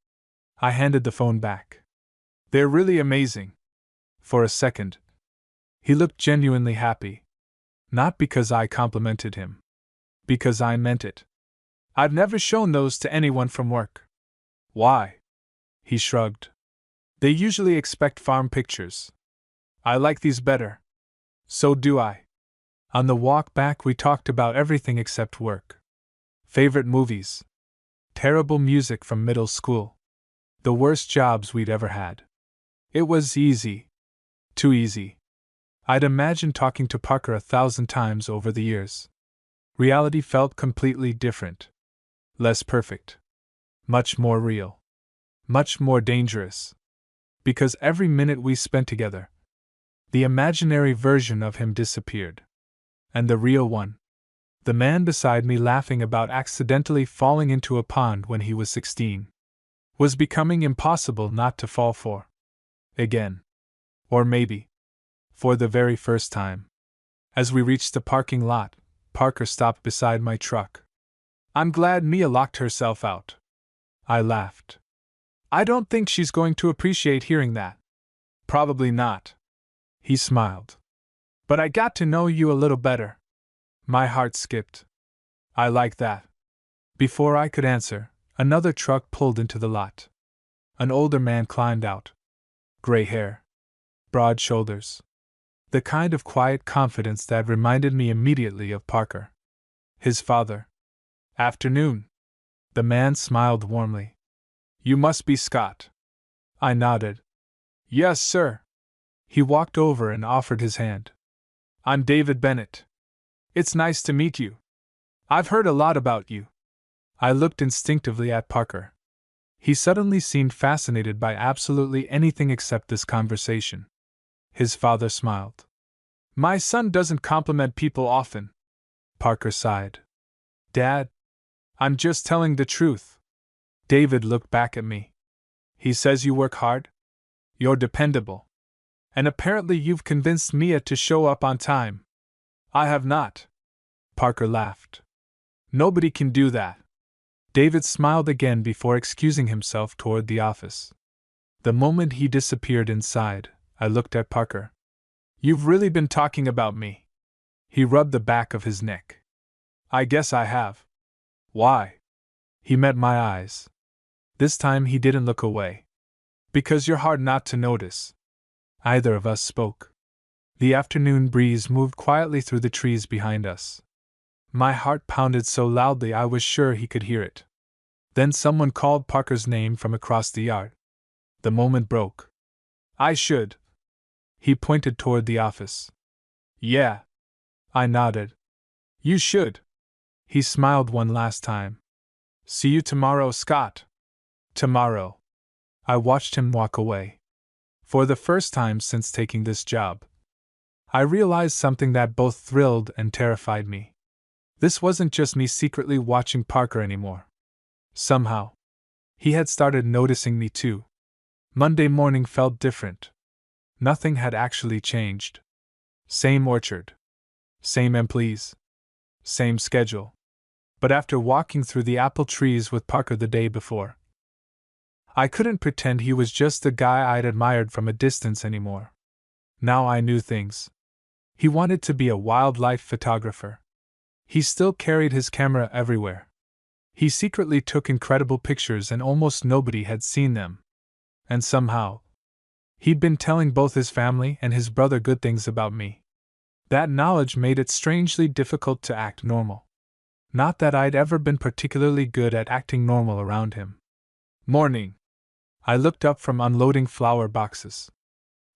I handed the phone back. They're really amazing. For a second, he looked genuinely happy. Not because I complimented him. Because I meant it. I've never shown those to anyone from work. Why? He shrugged. They usually expect farm pictures. I like these better. So do I. On the walk back, we talked about everything except work. Favorite movies. Terrible music from middle school. The worst jobs we'd ever had. It was easy. Too easy. I'd imagined talking to Parker 1,000 times over the years. Reality felt completely different. Less perfect. Much more real. Much more dangerous. Because every minute we spent together, the imaginary version of him disappeared. And the real one, the man beside me laughing about accidentally falling into a pond when he was 16, was becoming impossible not to fall for. Again. Or maybe, for the very first time. As we reached the parking lot, Parker stopped beside my truck. I'm glad Mia locked herself out. I laughed. I don't think she's going to appreciate hearing that. Probably not. He smiled. But I got to know you a little better. My heart skipped. I like that. Before I could answer, another truck pulled into the lot. An older man climbed out. Gray hair. Broad shoulders. The kind of quiet confidence that reminded me immediately of Parker. His father. Afternoon. The man smiled warmly. You must be Scott. I nodded. Yes, sir. He walked over and offered his hand. I'm David Bennett. It's nice to meet you. I've heard a lot about you. I looked instinctively at Parker. He suddenly seemed fascinated by absolutely anything except this conversation. His father smiled. My son doesn't compliment people often. Parker sighed. Dad, I'm just telling the truth. David looked back at me. He says you work hard? You're dependable. And apparently you've convinced Mia to show up on time. I have not. Parker laughed. Nobody can do that. David smiled again before excusing himself toward the office. The moment he disappeared inside, I looked at Parker. You've really been talking about me. He rubbed the back of his neck. I guess I have. Why? He met my eyes. This time he didn't look away. Because you're hard not to notice. Either of us spoke. The afternoon breeze moved quietly through the trees behind us. My heart pounded so loudly I was sure he could hear it. Then someone called Parker's name from across the yard. The moment broke. I should. He pointed toward the office. Yeah. I nodded. You should. He smiled one last time. See you tomorrow, Scott. Tomorrow. I watched him walk away. For the first time since taking this job, I realized something that both thrilled and terrified me. This wasn't just me secretly watching Parker anymore. Somehow, he had started noticing me too. Monday morning felt different. Nothing had actually changed. Same orchard. Same employees. Same schedule. But after walking through the apple trees with Parker the day before, I couldn't pretend he was just the guy I'd admired from a distance anymore. Now I knew things. He wanted to be a wildlife photographer. He still carried his camera everywhere. He secretly took incredible pictures and almost nobody had seen them. And somehow, he'd been telling both his family and his brother good things about me. That knowledge made it strangely difficult to act normal. Not that I'd ever been particularly good at acting normal around him. Morning. I looked up from unloading flower boxes.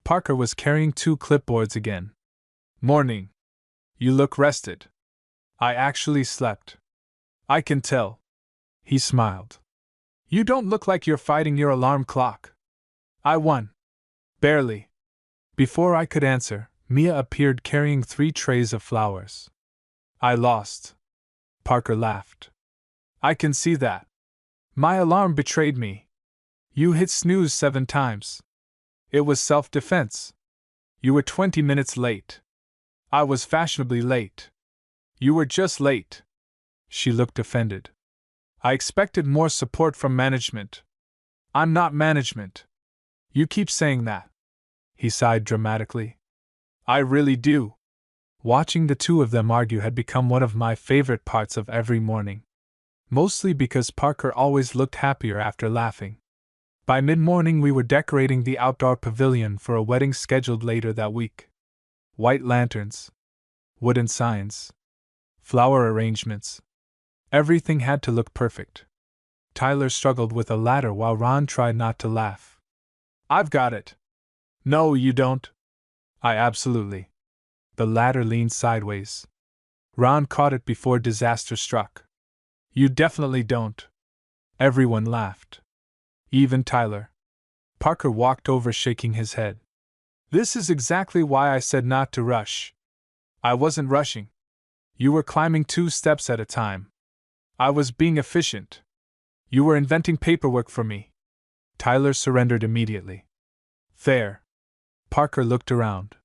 Parker was carrying 2 clipboards again. Morning. You look rested. I actually slept. I can tell. He smiled. You don't look like you're fighting your alarm clock. I won. Barely. Before I could answer, Mia appeared carrying 3 trays of flowers. I lost. Parker laughed. I can see that. My alarm betrayed me. You hit snooze 7 times. It was self-defense. You were 20 minutes late. I was fashionably late. You were just late. She looked offended. I expected more support from management. I'm not management. You keep saying that. He sighed dramatically. I really do. Watching the two of them argue had become one of my favorite parts of every morning. Mostly because Parker always looked happier after laughing. By mid-morning we were decorating the outdoor pavilion for a wedding scheduled later that week. White lanterns. Wooden signs. Flower arrangements. Everything had to look perfect. Tyler struggled with a ladder while Ron tried not to laugh. I've got it. No, you don't. I absolutely. The ladder leaned sideways. Ron caught it before disaster struck. You definitely don't. Everyone laughed. Even Tyler. Parker walked over shaking his head. This is exactly why I said not to rush. I wasn't rushing. You were climbing 2 steps at a time. I was being efficient. You were inventing paperwork for me. Tyler surrendered immediately. There. Parker looked around.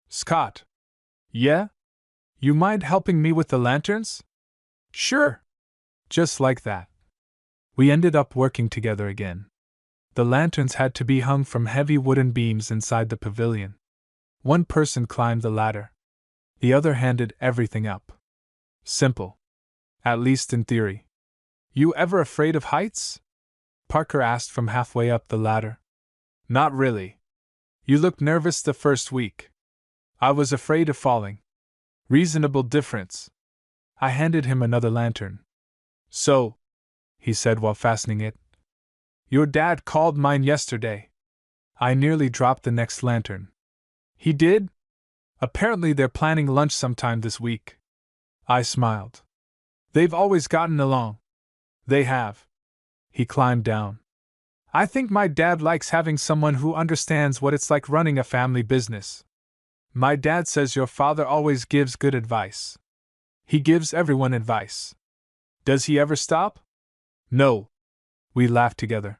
Scott. Yeah? You mind helping me with the lanterns? Sure. Just like that. We ended up working together again. The lanterns had to be hung from heavy wooden beams inside the pavilion. One person climbed the ladder. The other handed everything up. Simple. At least in theory. You ever afraid of heights? Parker asked from halfway up the ladder. Not really. You looked nervous the first week. I was afraid of falling. Reasonable difference. I handed him another lantern. So, he said while fastening it. Your dad called mine yesterday. I nearly dropped the next lantern. He did? Apparently they're planning lunch sometime this week. I smiled. They've always gotten along. They have. He climbed down. I think my dad likes having someone who understands what it's like running a family business. My dad says your father always gives good advice. He gives everyone advice. Does he ever stop? No. We laughed together.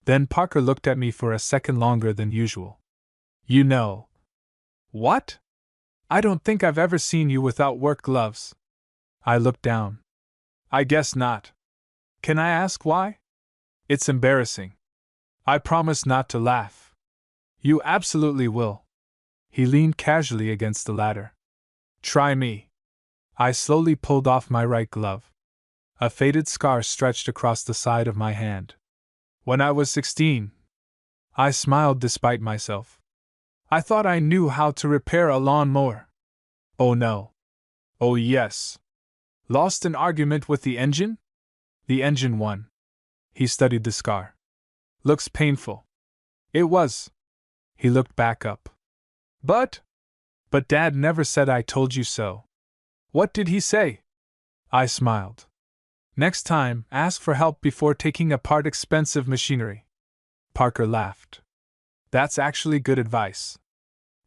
Then Parker looked at me for a second longer than usual. You know. What? I don't think I've ever seen you without work gloves. I looked down. I guess not. Can I ask why? It's embarrassing. I promise not to laugh. You absolutely will. He leaned casually against the ladder. Try me. I slowly pulled off my right glove. A faded scar stretched across the side of my hand. When I was 16, I smiled despite myself. I thought I knew how to repair a lawnmower. Oh no. Oh yes. Lost an argument with the engine? The engine won. He studied the scar. Looks painful. It was. He looked back up. But Dad never said I told you so. What did he say? I smiled. Next time, ask for help before taking apart expensive machinery. Parker laughed. That's actually good advice.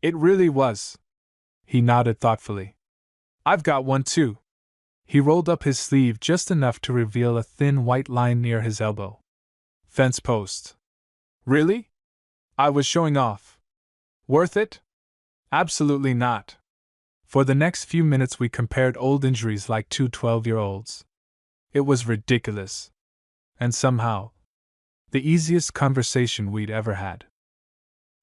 It really was. He nodded thoughtfully. I've got one too. He rolled up his sleeve just enough to reveal a thin white line near his elbow. Fence post. Really? I was showing off. Worth it? Absolutely not. For the next few minutes we compared old injuries like two 12-year-olds. It was ridiculous. And somehow, the easiest conversation we'd ever had.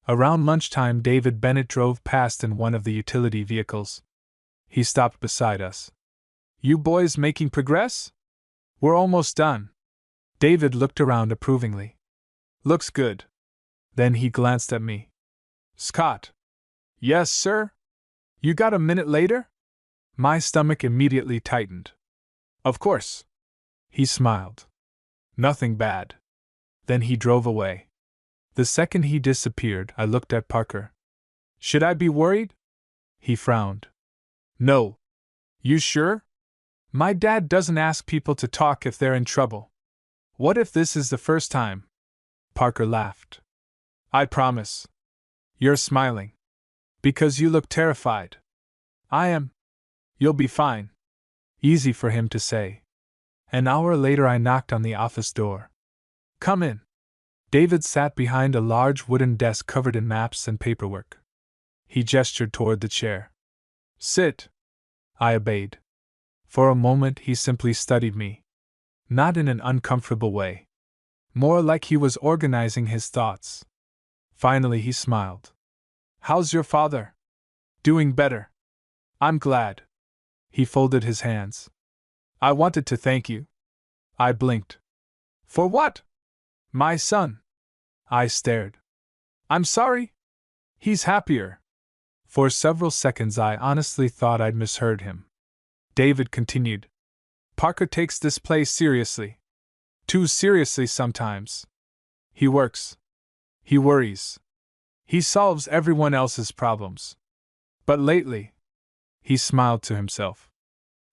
Around lunchtime, David Bennett drove past in one of the utility vehicles. He stopped beside us. You boys making progress? We're almost done. David looked around approvingly. Looks good. Then he glanced at me. Scott. Yes, sir? You got a minute later? My stomach immediately tightened. Of course. He smiled. Nothing bad. Then he drove away. The second he disappeared, I looked at Parker. Should I be worried? He frowned. No. You sure? My dad doesn't ask people to talk if they're in trouble. What if this is the first time? Parker laughed. I promise. You're smiling. Because you look terrified. I am. You'll be fine. Easy for him to say. An hour later I knocked on the office door. Come in. David sat behind a large wooden desk covered in maps and paperwork. He gestured toward the chair. Sit. I obeyed. For a moment he simply studied me. Not in an uncomfortable way. More like he was organizing his thoughts. Finally he smiled. How's your father? Doing better. I'm glad. He folded his hands. I wanted to thank you. I blinked. For what? My son. I stared. I'm sorry? He's happier. For several seconds I honestly thought I'd misheard him. David continued. Parker takes this place seriously. Too seriously sometimes. He works. He worries. He solves everyone else's problems. But lately, he smiled to himself.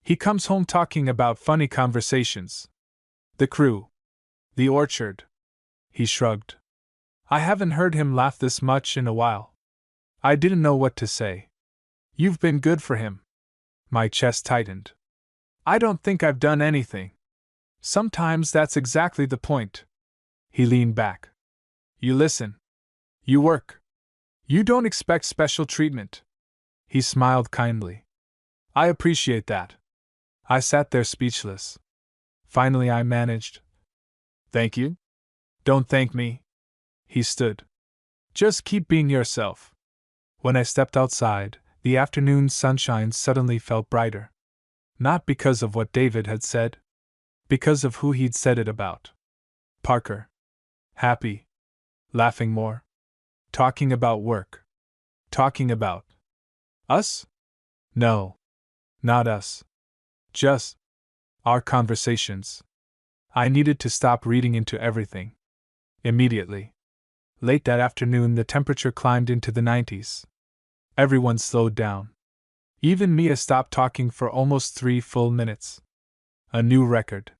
He comes home talking about funny conversations. The crew. The orchard. He shrugged. I haven't heard him laugh this much in a while. I didn't know what to say. You've been good for him. My chest tightened. I don't think I've done anything. Sometimes that's exactly the point. He leaned back. You listen. You work. You don't expect special treatment. He smiled kindly. I appreciate that. I sat there speechless. Finally I managed. Thank you? Don't thank me. He stood. Just keep being yourself. When I stepped outside, the afternoon sunshine suddenly felt brighter. Not because of what David had said. Because of who he'd said it about. Parker. Happy. Laughing more. Talking about work. Talking about us? No. Not us. Just our conversations. I needed to stop reading into everything. Immediately. Late that afternoon, the temperature climbed into the 90s. Everyone slowed down. Even Mia stopped talking for almost 3 full minutes. A new record.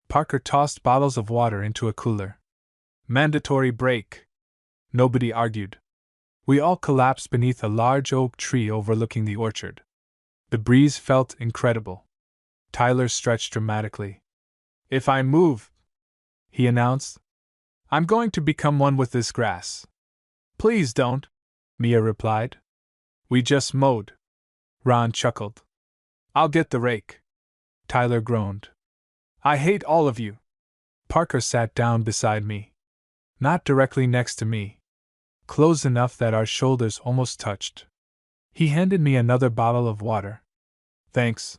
Parker tossed bottles of water into a cooler. Mandatory break. Nobody argued. We all collapsed beneath a large oak tree overlooking the orchard. The breeze felt incredible. Tyler stretched dramatically. "If I move," he announced, "I'm going to become one with this grass." "Please don't," Mia replied. "We just mowed." Ron chuckled. "I'll get the rake." Tyler groaned. "I hate all of you." Parker sat down beside me. Not directly next to me. Close enough that our shoulders almost touched. He handed me another bottle of water. "Thanks.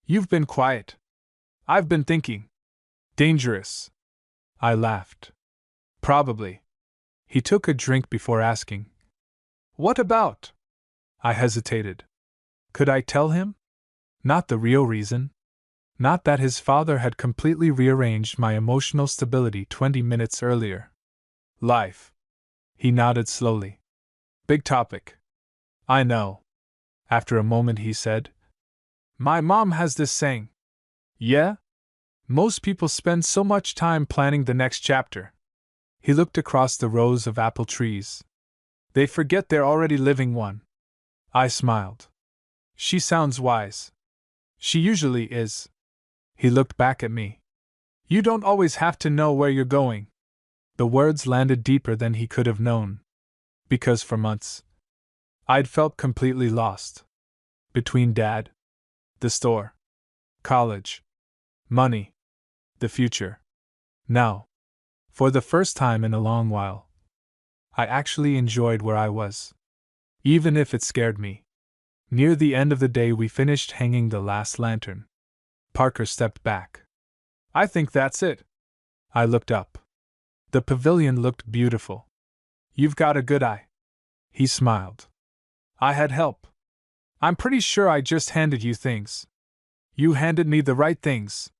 You've been quiet. I've been thinking." "Dangerous." I laughed. "Probably." He took a drink before asking, "What about?" I hesitated. Could I tell him? Not the real reason. Not that his father had completely rearranged my emotional stability 20 minutes earlier. "Life." He nodded slowly. "Big topic." "I know." After a moment he said, "My mom has this saying." "Yeah?" "Most people spend so much time planning the next chapter." He looked across the rows of apple trees. "They forget they're already living one." I smiled. "She sounds wise." "She usually is." He looked back at me. "You don't always have to know where you're going." The words landed deeper than he could have known. Because for months, I'd felt completely lost. Between Dad, the store, college, money, the future. Now, for the first time in a long while, I actually enjoyed where I was. Even if it scared me. Near the end of the day, we finished hanging the last lantern. Parker stepped back. "I think that's it." I looked up. The pavilion looked beautiful. "You've got a good eye." He smiled. "I had help. I'm pretty sure I just handed you things." "You handed me the right things."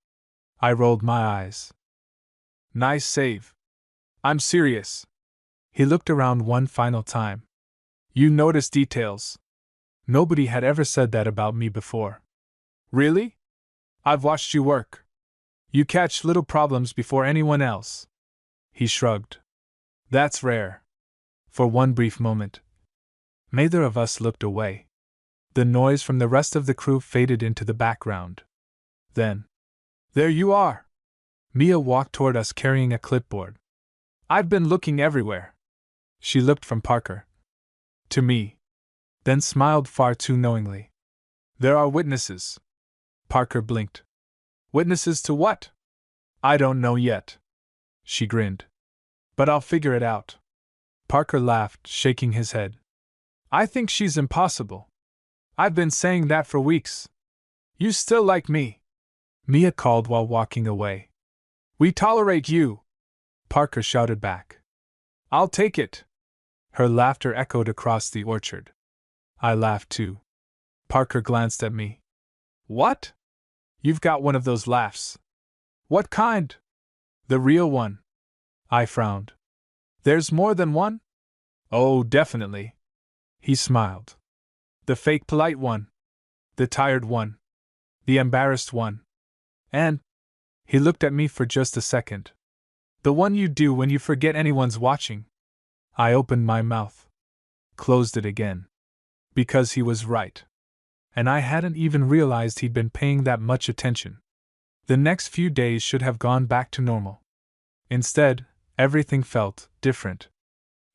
I rolled my eyes. "Nice save." "I'm serious." He looked around one final time. "You notice details." Nobody had ever said that about me before. "Really?" "I've watched you work. You catch little problems before anyone else." He shrugged. "That's rare." For one brief moment, neither of us looked away. The noise from the rest of the crew faded into the background. Then, "There you are!" Mia walked toward us carrying a clipboard. "I've been looking everywhere." She looked from Parker to me, then smiled far too knowingly. "There are witnesses." Parker blinked. "Witnesses to what?" "I don't know yet." She grinned. "But I'll figure it out." Parker laughed, shaking his head. "I think she's impossible. I've been saying that for weeks." "You still like me," Mia called while walking away. "We tolerate you," Parker shouted back. "I'll take it." Her laughter echoed across the orchard. I laughed too. Parker glanced at me. "What?" "You've got one of those laughs." "What kind?" "The real one." I frowned. "There's more than one?" "Oh, definitely." He smiled. "The fake polite one. The tired one. The embarrassed one. And," he looked at me for just a second, "the one you do when you forget anyone's watching." I opened my mouth. Closed it again. Because he was right. And I hadn't even realized he'd been paying that much attention. The next few days should have gone back to normal. Instead, everything felt different.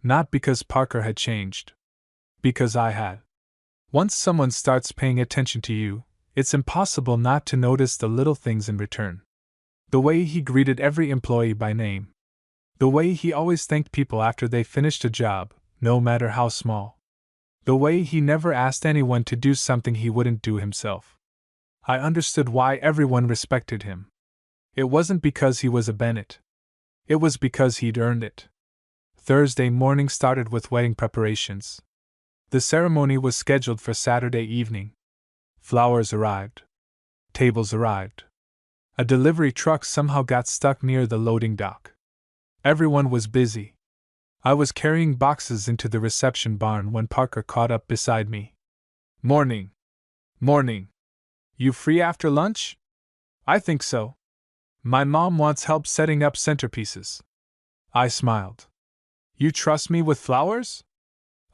Not because Parker had changed. Because I had. Once someone starts paying attention to you, it's impossible not to notice the little things in return. The way he greeted every employee by name. The way he always thanked people after they finished a job, no matter how small. The way he never asked anyone to do something he wouldn't do himself. I understood why everyone respected him. It wasn't because he was a Bennett. It was because he'd earned it. Thursday morning started with wedding preparations. The ceremony was scheduled for Saturday evening. Flowers arrived. Tables arrived. A delivery truck somehow got stuck near the loading dock. Everyone was busy. I was carrying boxes into the reception barn when Parker caught up beside me. Morning. Morning. You free after lunch? I think so. My mom wants help setting up centerpieces. I smiled. You trust me with flowers?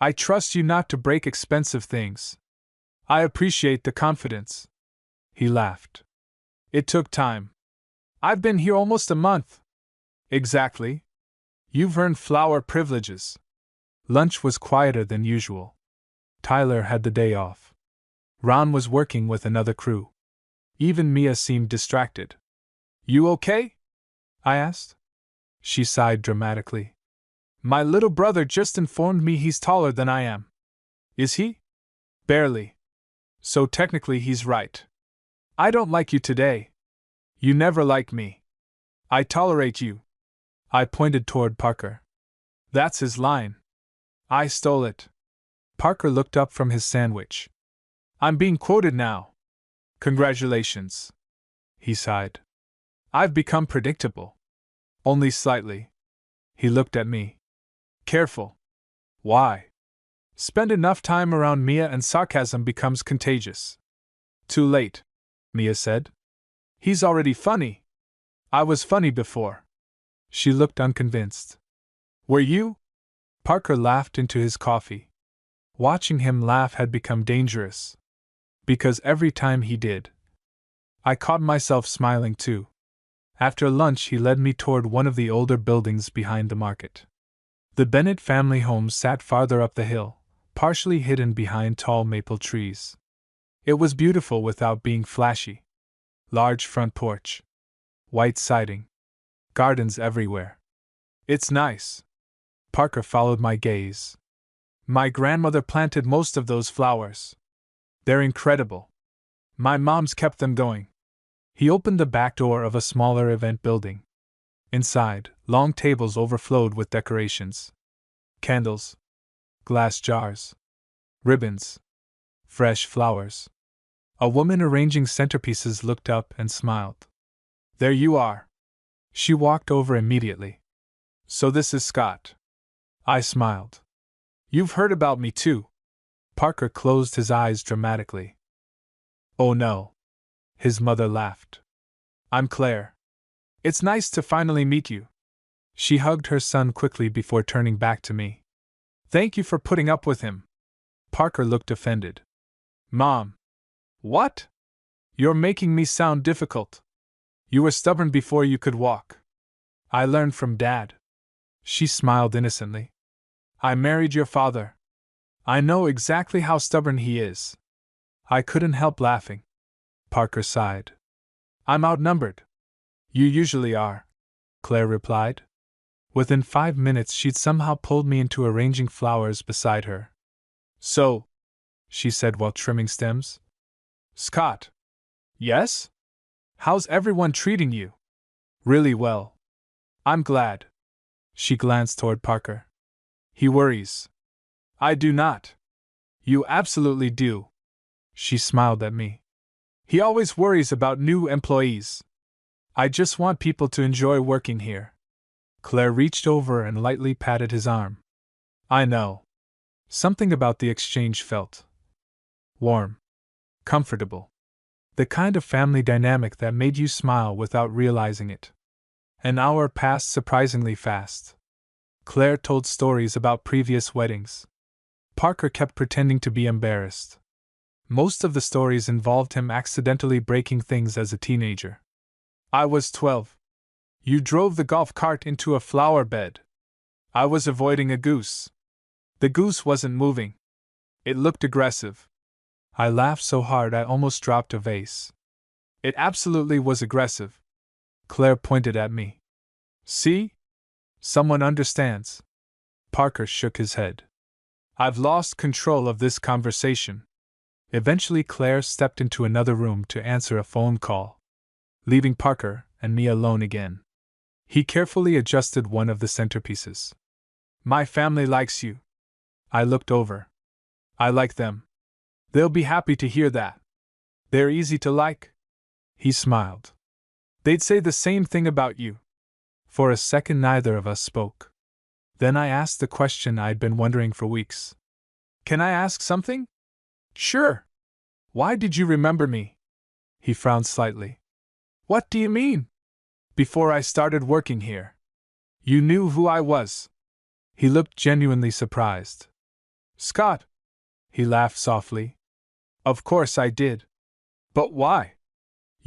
I trust you not to break expensive things. I appreciate the confidence. He laughed. It took time. I've been here almost a month. Exactly. You've earned flower privileges. Lunch was quieter than usual. Tyler had the day off. Ron was working with another crew. Even Mia seemed distracted. You okay? I asked. She sighed dramatically. My little brother just informed me he's taller than I am. Is he? Barely. So technically he's right. I don't like you today. You never like me. I tolerate you. I pointed toward Parker. That's his line. I stole it. Parker looked up from his sandwich. I'm being quoted now. Congratulations. He sighed. I've become predictable. Only slightly. He looked at me. Careful. Why? Spend enough time around Mia and sarcasm becomes contagious. Too late, Mia said. He's already funny. I was funny before. She looked unconvinced. Were you? Parker laughed into his coffee. Watching him laugh had become dangerous. Because every time he did, I caught myself smiling too. After lunch, he led me toward one of the older buildings behind the market. The Bennett family home sat farther up the hill, partially hidden behind tall maple trees. It was beautiful without being flashy. Large front porch, white siding, gardens everywhere. It's nice. Parker followed my gaze. My grandmother planted most of those flowers. They're incredible. My mom's kept them going. He opened the back door of a smaller event building. Inside, long tables overflowed with decorations. Candles, glass jars, ribbons, fresh flowers. A woman arranging centerpieces looked up and smiled. There you are. She walked over immediately. So this is Scott. I smiled. You've heard about me too. Parker closed his eyes dramatically. Oh no. His mother laughed. I'm Claire. It's nice to finally meet you. She hugged her son quickly before turning back to me. Thank you for putting up with him. Parker looked offended. Mom. What? You're making me sound difficult. You were stubborn before you could walk. I learned from Dad. She smiled innocently. I married your father. I know exactly how stubborn he is. I couldn't help laughing. Parker sighed. I'm outnumbered. You usually are, Claire replied. Within 5 minutes, she'd somehow pulled me into arranging flowers beside her. So, she said while trimming stems. Scott. Yes? How's everyone treating you? Really well. I'm glad. She glanced toward Parker. He worries. I do not. You absolutely do. She smiled at me. He always worries about new employees. I just want people to enjoy working here. Claire reached over and lightly patted his arm. I know. Something about the exchange felt warm, comfortable. The kind of family dynamic that made you smile without realizing it. An hour passed surprisingly fast. Claire told stories about previous weddings. Parker kept pretending to be embarrassed. Most of the stories involved him accidentally breaking things as a teenager. I was 12. You drove the golf cart into a flower bed. I was avoiding a goose. The goose wasn't moving. It looked aggressive. I laughed so hard I almost dropped a vase. It absolutely was aggressive. Claire pointed at me. See? Someone understands. Parker shook his head. I've lost control of this conversation. Eventually, Claire stepped into another room to answer a phone call, leaving Parker and me alone again. He carefully adjusted one of the centerpieces. My family likes you. I looked over. I like them. They'll be happy to hear that. They're easy to like. He smiled. They'd say the same thing about you. For a second, neither of us spoke. Then I asked the question I'd been wondering for weeks. Can I ask something? Sure. Why did you remember me? He frowned slightly. What do you mean? Before I started working here. You knew who I was. He looked genuinely surprised. Scott. He laughed softly. Of course I did. But why?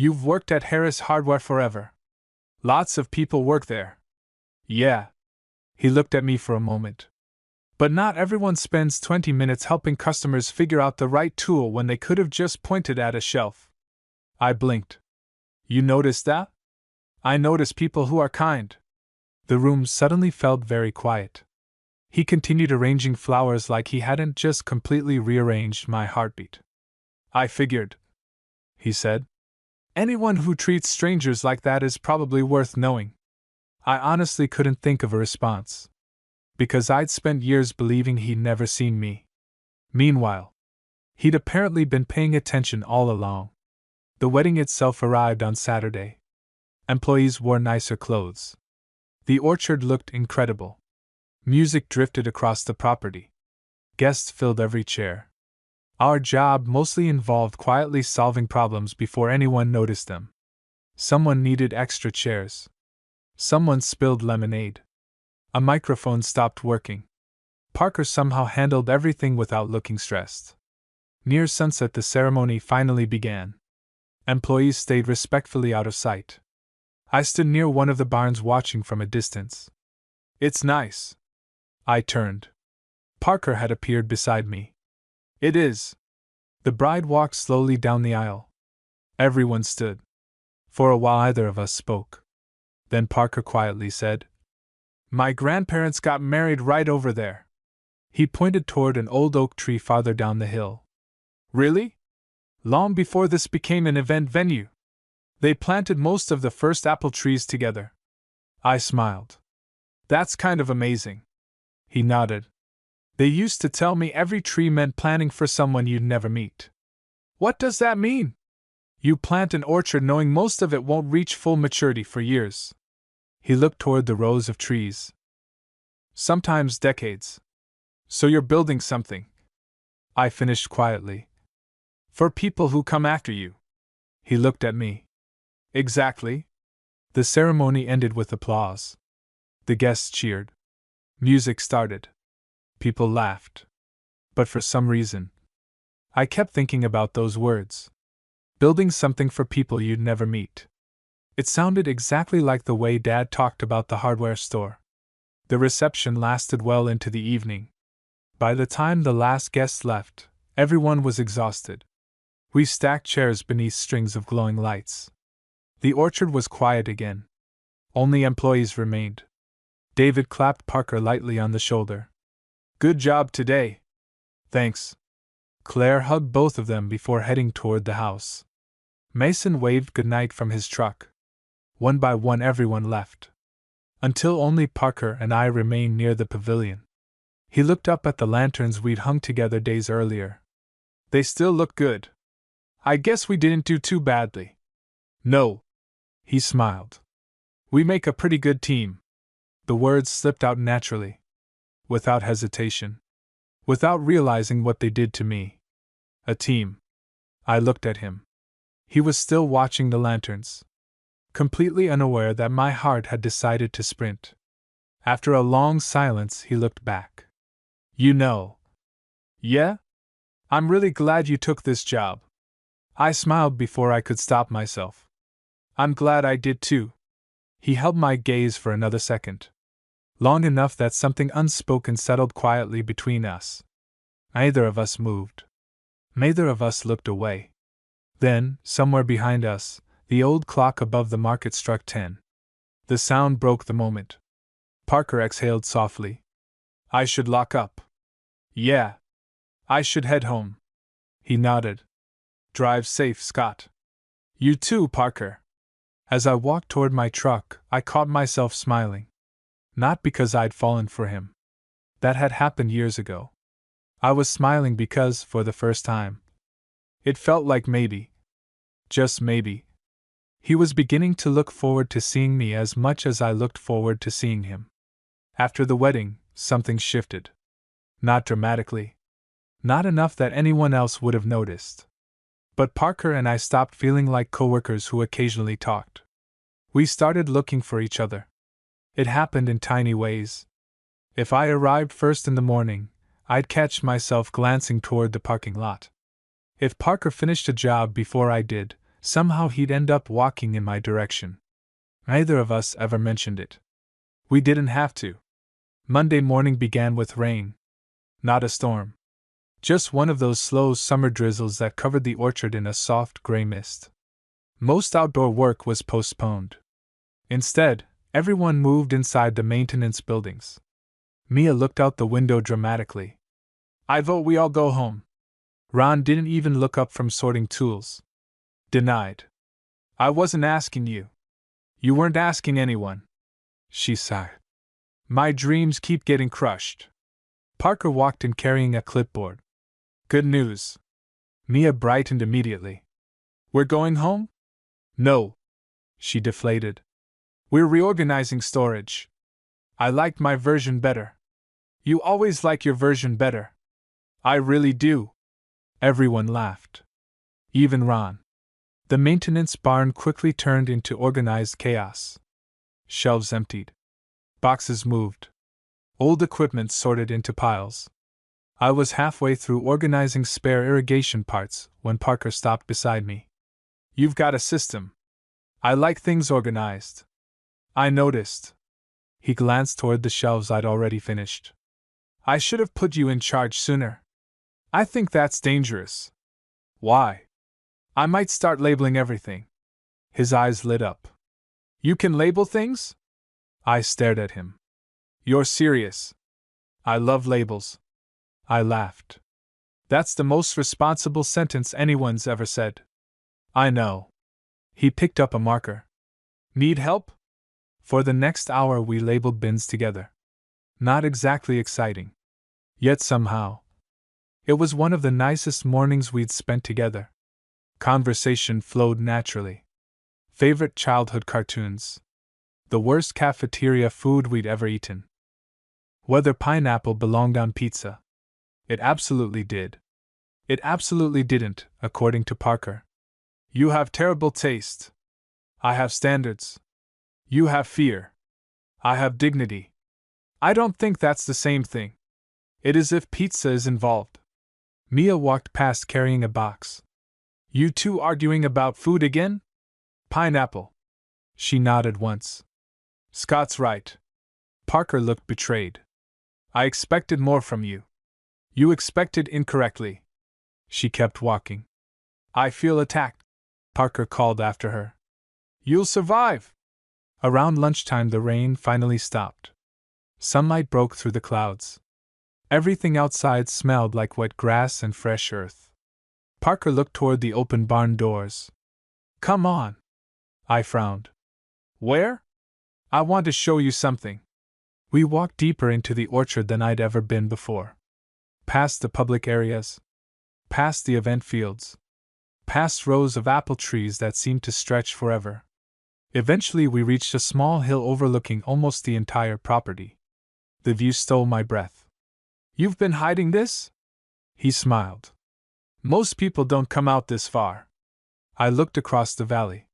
You've worked at Harris Hardware forever. Lots of people work there. Yeah. He looked at me for a moment. But not everyone spends 20 minutes helping customers figure out the right tool when they could have just pointed at a shelf. I blinked. You noticed that? I notice people who are kind. The room suddenly felt very quiet. He continued arranging flowers like he hadn't just completely rearranged my heartbeat. I figured, he said. Anyone who treats strangers like that is probably worth knowing. I honestly couldn't think of a response. Because I'd spent years believing he'd never seen me. Meanwhile, he'd apparently been paying attention all along. The wedding itself arrived on Saturday. Employees wore nicer clothes. The orchard looked incredible. Music drifted across the property. Guests filled every chair. Our job mostly involved quietly solving problems before anyone noticed them. Someone needed extra chairs. Someone spilled lemonade. A microphone stopped working. Parker somehow handled everything without looking stressed. Near sunset, the ceremony finally began. Employees stayed respectfully out of sight. I stood near one of the barns watching from a distance. It's nice. I turned. Parker had appeared beside me. It is. The bride walked slowly down the aisle. Everyone stood. For a while, neither of us spoke. Then Parker quietly said, My grandparents got married right over there. He pointed toward an old oak tree farther down the hill. Really? Long before this became an event venue. They planted most of the first apple trees together. I smiled. That's kind of amazing. He nodded. They used to tell me every tree meant planting for someone you'd never meet. What does that mean? You plant an orchard knowing most of it won't reach full maturity for years. He looked toward the rows of trees. Sometimes decades. So you're building something. I finished quietly. For people who come after you. He looked at me. Exactly. The ceremony ended with applause. The guests cheered. Music started. People laughed. But for some reason, I kept thinking about those words. Building something for people you'd never meet. It sounded exactly like the way Dad talked about the hardware store. The reception lasted well into the evening. By the time the last guest left, everyone was exhausted. We stacked chairs beneath strings of glowing lights. The orchard was quiet again. Only employees remained. David clapped Parker lightly on the shoulder. Good job today. Thanks. Claire hugged both of them before heading toward the house. Mason waved goodnight from his truck. One by one, everyone left. Until only Parker and I remained near the pavilion. He looked up at the lanterns we'd hung together days earlier. They still look good. I guess we didn't do too badly. No. He smiled. We make a pretty good team. The words slipped out naturally. Without hesitation. Without realizing what they did to me. A team. I looked at him. He was still watching the lanterns. Completely unaware that my heart had decided to sprint. After a long silence, he looked back. You know. Yeah? I'm really glad you took this job. I smiled before I could stop myself. I'm glad I did too. He held my gaze for another second. Long enough that something unspoken settled quietly between us. Neither of us moved. Neither of us looked away. Then, somewhere behind us, the old clock above the market struck 10. The sound broke the moment. Parker exhaled softly. I should lock up. Yeah. I should head home. He nodded. Drive safe, Scott. You too, Parker. As I walked toward my truck, I caught myself smiling. Not because I'd fallen for him. That had happened years ago. I was smiling because, for the first time, it felt like maybe, just maybe, He was beginning to look forward to seeing me as much as I looked forward to seeing him. After the wedding, something shifted. Not dramatically. Not enough that anyone else would have noticed. But Parker and I stopped feeling like coworkers who occasionally talked. We started looking for each other. It happened in tiny ways. If I arrived first in the morning, I'd catch myself glancing toward the parking lot. If Parker finished a job before I did, somehow he'd end up walking in my direction. Neither of us ever mentioned it. We didn't have to. Monday morning began with rain. Not a storm. Just one of those slow summer drizzles that covered the orchard in a soft gray mist. Most outdoor work was postponed. Instead, everyone moved inside the maintenance buildings. Mia looked out the window dramatically. I vote we all go home. Ron didn't even look up from sorting tools. Denied. I wasn't asking you. You weren't asking anyone. She sighed. My dreams keep getting crushed. Parker walked in carrying a clipboard. Good news. Mia brightened immediately. We're going home? No. She deflated. We're reorganizing storage. I liked my version better. You always like your version better. I really do. Everyone laughed. Even Ron. The maintenance barn quickly turned into organized chaos. Shelves emptied. Boxes moved. Old equipment sorted into piles. I was halfway through organizing spare irrigation parts when Parker stopped beside me. You've got a system. I like things organized. I noticed. He glanced toward the shelves I'd already finished. I should have put you in charge sooner. I think that's dangerous. Why? I might start labeling everything. His eyes lit up. You can label things? I stared at him. You're serious. I love labels. I laughed. That's the most responsible sentence anyone's ever said. I know. He picked up a marker. Need help? For the next hour we labeled bins together. Not exactly exciting. Yet somehow. It was one of the nicest mornings we'd spent together. Conversation flowed naturally. Favorite childhood cartoons. The worst cafeteria food we'd ever eaten. Whether pineapple belonged on pizza. It absolutely did. It absolutely didn't, according to Parker. You have terrible taste. I have standards. You have fear. I have dignity. I don't think that's the same thing. It is if pizza is involved. Mia walked past carrying a box. You two arguing about food again? Pineapple. She nodded once. Scott's right. Parker looked betrayed. I expected more from you. You expected incorrectly. She kept walking. I feel attacked, Parker called after her. You'll survive. Around lunchtime the rain finally stopped. Sunlight broke through the clouds. Everything outside smelled like wet grass and fresh earth. Parker looked toward the open barn doors. Come on. I frowned. Where? I want to show you something. We walked deeper into the orchard than I'd ever been before. Past the public areas. Past the event fields. Past rows of apple trees that seemed to stretch forever. Eventually we reached a small hill overlooking almost the entire property. The view stole my breath. You've been hiding this? He smiled. Most people don't come out this far. I looked across the valley.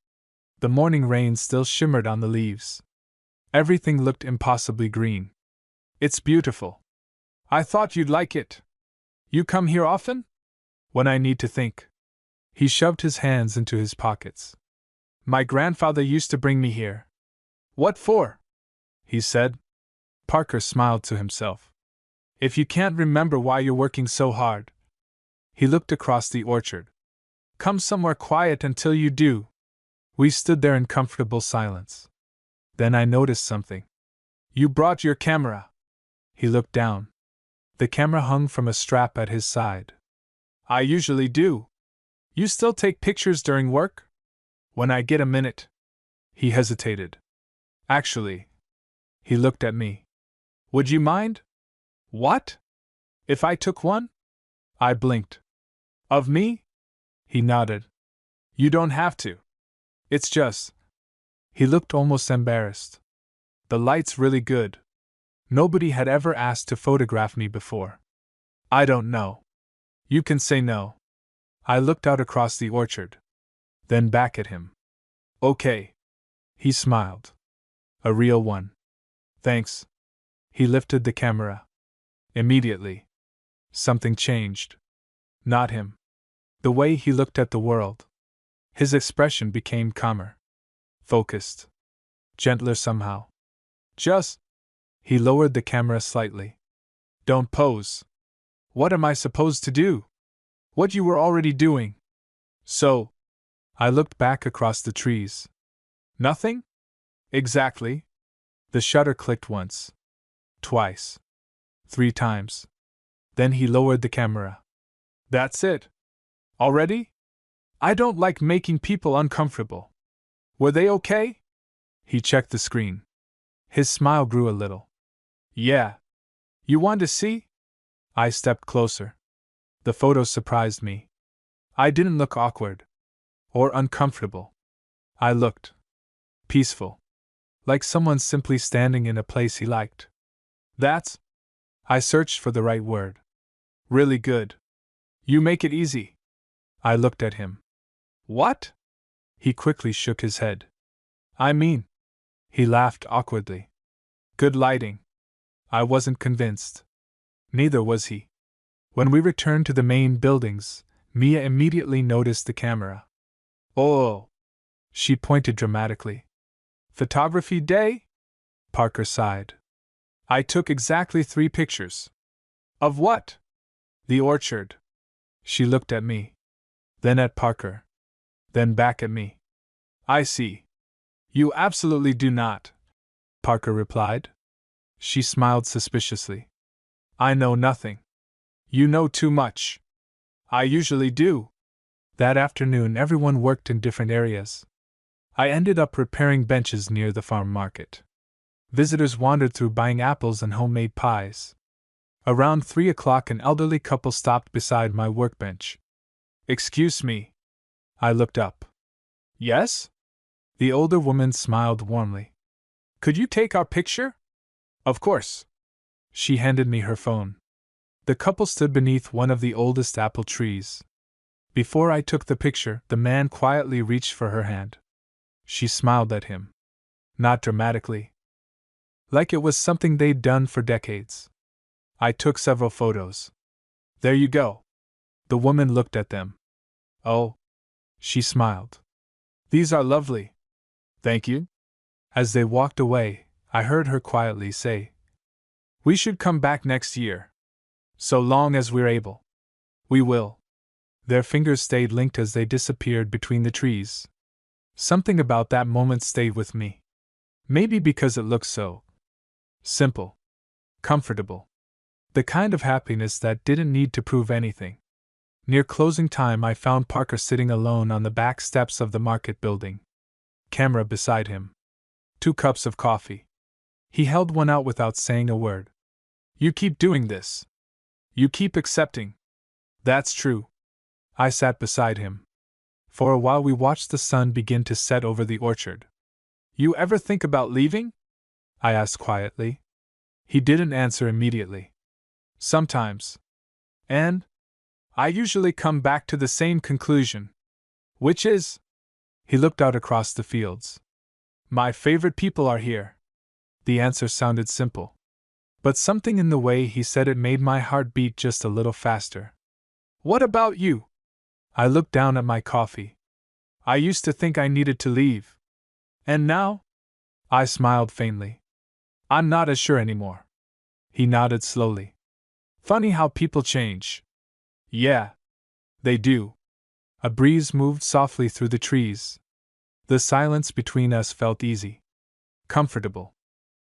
The morning rain still shimmered on the leaves. Everything looked impossibly green. It's beautiful. I thought you'd like it. You come here often? When I need to think. He shoved his hands into his pockets. My grandfather used to bring me here. What for? He said. Parker smiled to himself. If you can't remember why you're working so hard. He looked across the orchard. Come somewhere quiet until you do. We stood there in comfortable silence. Then I noticed something. You brought your camera. He looked down. The camera hung from a strap at his side. I usually do. You still take pictures during work? When I get a minute. He hesitated. Actually. He looked at me. Would you mind? What? If I took one? I blinked. Of me? He nodded. You don't have to. It's just. He looked almost embarrassed. The light's really good. Nobody had ever asked to photograph me before. I don't know. You can say no. I looked out across the orchard. Then back at him. Okay. He smiled. A real one. Thanks. He lifted the camera. Immediately. Something changed. Not him. The way he looked at the world. His expression became calmer. Focused. Gentler somehow. Just. He lowered the camera slightly. Don't pose. What am I supposed to do? What you were already doing. So. I looked back across the trees. Nothing? Exactly. The shutter clicked once. Twice. 3 times. Then he lowered the camera. That's it. Already? I don't like making people uncomfortable. Were they okay? He checked the screen. His smile grew a little. Yeah. You want to see? I stepped closer. The photos surprised me. I didn't look awkward. Or uncomfortable. I looked peaceful. Like someone simply standing in a place he liked. That's. I searched for the right word. Really good. You make it easy. I looked at him. What? He quickly shook his head. I mean. He laughed awkwardly. Good lighting. I wasn't convinced. Neither was he. When we returned to the main buildings, Mia immediately noticed the camera. Oh! She pointed dramatically. Photography day? Parker sighed. I took exactly 3 pictures. Of what? The orchard. She looked at me. Then at Parker. Then back at me. I see. You absolutely do not, Parker replied. She smiled suspiciously. I know nothing. You know too much. I usually do. That afternoon everyone worked in different areas. I ended up repairing benches near the farm market. Visitors wandered through buying apples and homemade pies. Around 3 o'clock an elderly couple stopped beside my workbench. Excuse me. I looked up. Yes? The older woman smiled warmly. Could you take our picture? Of course. She handed me her phone. The couple stood beneath one of the oldest apple trees. Before I took the picture, the man quietly reached for her hand. She smiled at him. Not dramatically. Like it was something they'd done for decades. I took several photos. There you go. The woman looked at them. Oh. She smiled. These are lovely. Thank you. As they walked away, I heard her quietly say, We should come back next year. So long as we're able. We will. Their fingers stayed linked as they disappeared between the trees. Something about that moment stayed with me. Maybe because it looked so simple. Comfortable. The kind of happiness that didn't need to prove anything. Near closing time I found Parker sitting alone on the back steps of the market building. Camera beside him. 2 cups of coffee. He held one out without saying a word. You keep doing this. You keep accepting. That's true. I sat beside him. For a while we watched the sun begin to set over the orchard. You ever think about leaving? I asked quietly. He didn't answer immediately. Sometimes. And? I usually come back to the same conclusion. Which is? He looked out across the fields. My favorite people are here. The answer sounded simple. But something in the way he said it made my heart beat just a little faster. What about you? I looked down at my coffee. I used to think I needed to leave. And now? I smiled faintly. I'm not as sure anymore. He nodded slowly. Funny how people change. Yeah. They do. A breeze moved softly through the trees. The silence between us felt easy. Comfortable.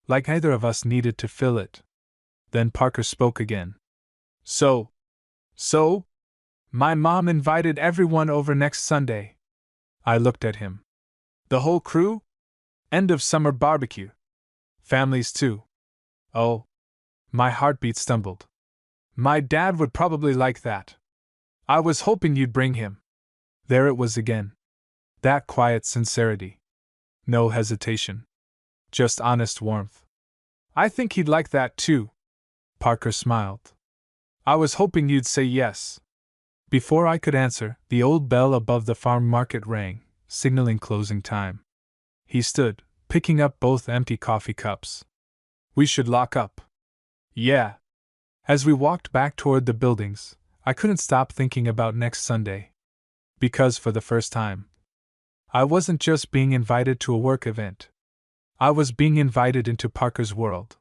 Like either of us needed to fill it. Then Parker spoke again. So? My mom invited everyone over next Sunday. I looked at him. The whole crew? End of summer barbecue. Families too. Oh. My heartbeat stumbled. My dad would probably like that. I was hoping you'd bring him. There it was again. That quiet sincerity. No hesitation. Just honest warmth. I think he'd like that too. Parker smiled. I was hoping you'd say yes. Before I could answer, the old bell above the farm market rang, signaling closing time. He stood, picking up both empty coffee cups. We should lock up. Yeah. As we walked back toward the buildings, I couldn't stop thinking about next Sunday. Because for the first time, I wasn't just being invited to a work event. I was being invited into Parker's world.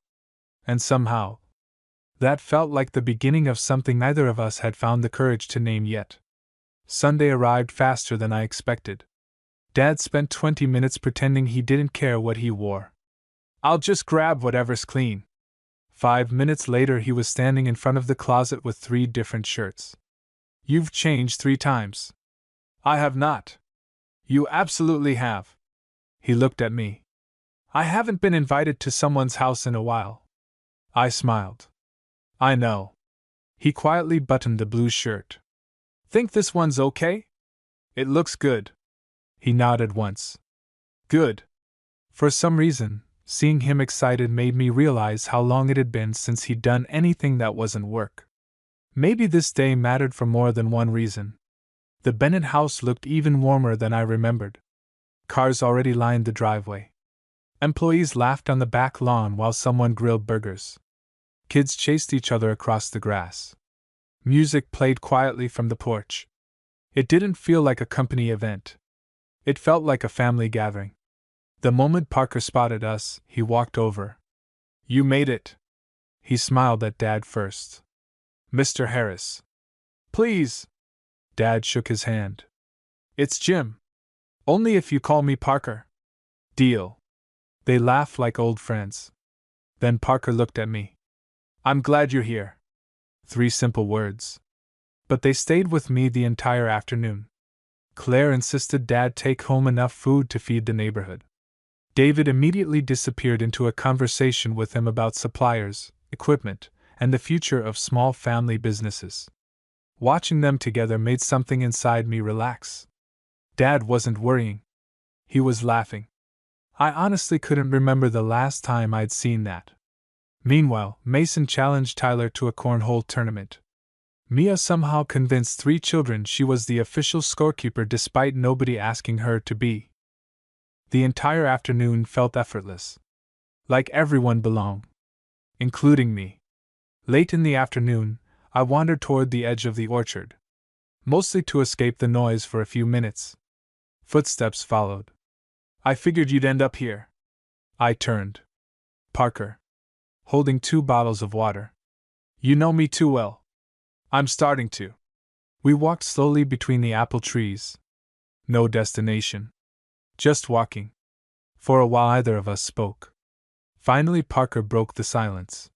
And somehow, that felt like the beginning of something neither of us had found the courage to name yet. Sunday arrived faster than I expected. Dad spent 20 minutes pretending he didn't care what he wore. I'll just grab whatever's clean. 5 minutes later, he was standing in front of the closet with 3 different shirts. You've changed 3 times. I have not. You absolutely have. He looked at me. I haven't been invited to someone's house in a while. I smiled. I know. He quietly buttoned the blue shirt. Think this one's okay? It looks good. He nodded once. Good. For some reason, seeing him excited made me realize how long it had been since he'd done anything that wasn't work. Maybe this day mattered for more than one reason. The Bennett house looked even warmer than I remembered. Cars already lined the driveway. Employees laughed on the back lawn while someone grilled burgers. Kids chased each other across the grass. Music played quietly from the porch. It didn't feel like a company event. It felt like a family gathering. The moment Parker spotted us, he walked over. You made it. He smiled at Dad first. Mr. Harris. Please. Dad shook his hand. It's Jim. Only if you call me Parker. Deal. They laughed like old friends. Then Parker looked at me. I'm glad you're here. 3 simple words. But they stayed with me the entire afternoon. Claire insisted Dad take home enough food to feed the neighborhood. David immediately disappeared into a conversation with him about suppliers, equipment, and the future of small family businesses. Watching them together made something inside me relax. Dad wasn't worrying. He was laughing. I honestly couldn't remember the last time I'd seen that. Meanwhile, Mason challenged Tyler to a cornhole tournament. Mia somehow convinced 3 children she was the official scorekeeper despite nobody asking her to be. The entire afternoon felt effortless. Like everyone belonged. Including me. Late in the afternoon, I wandered toward the edge of the orchard. Mostly to escape the noise for a few minutes. Footsteps followed. I figured you'd end up here. I turned. Parker. Holding 2 bottles of water. You know me too well. I'm starting to. We walked slowly between the apple trees. No destination. Just walking. For a while either of us spoke. Finally Parker broke the silence.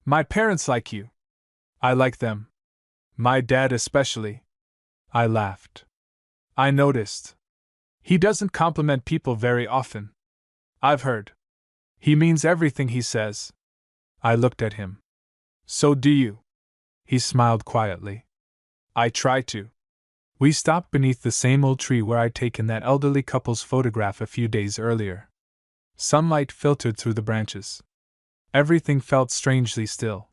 My parents like you. I like them. My dad especially. I laughed. I noticed. He doesn't compliment people very often. I've heard. He means everything he says. I looked at him. So do you. He smiled quietly. I try to. We stopped beneath the same old tree where I'd taken that elderly couple's photograph a few days earlier. Sunlight filtered through the branches. Everything felt strangely still.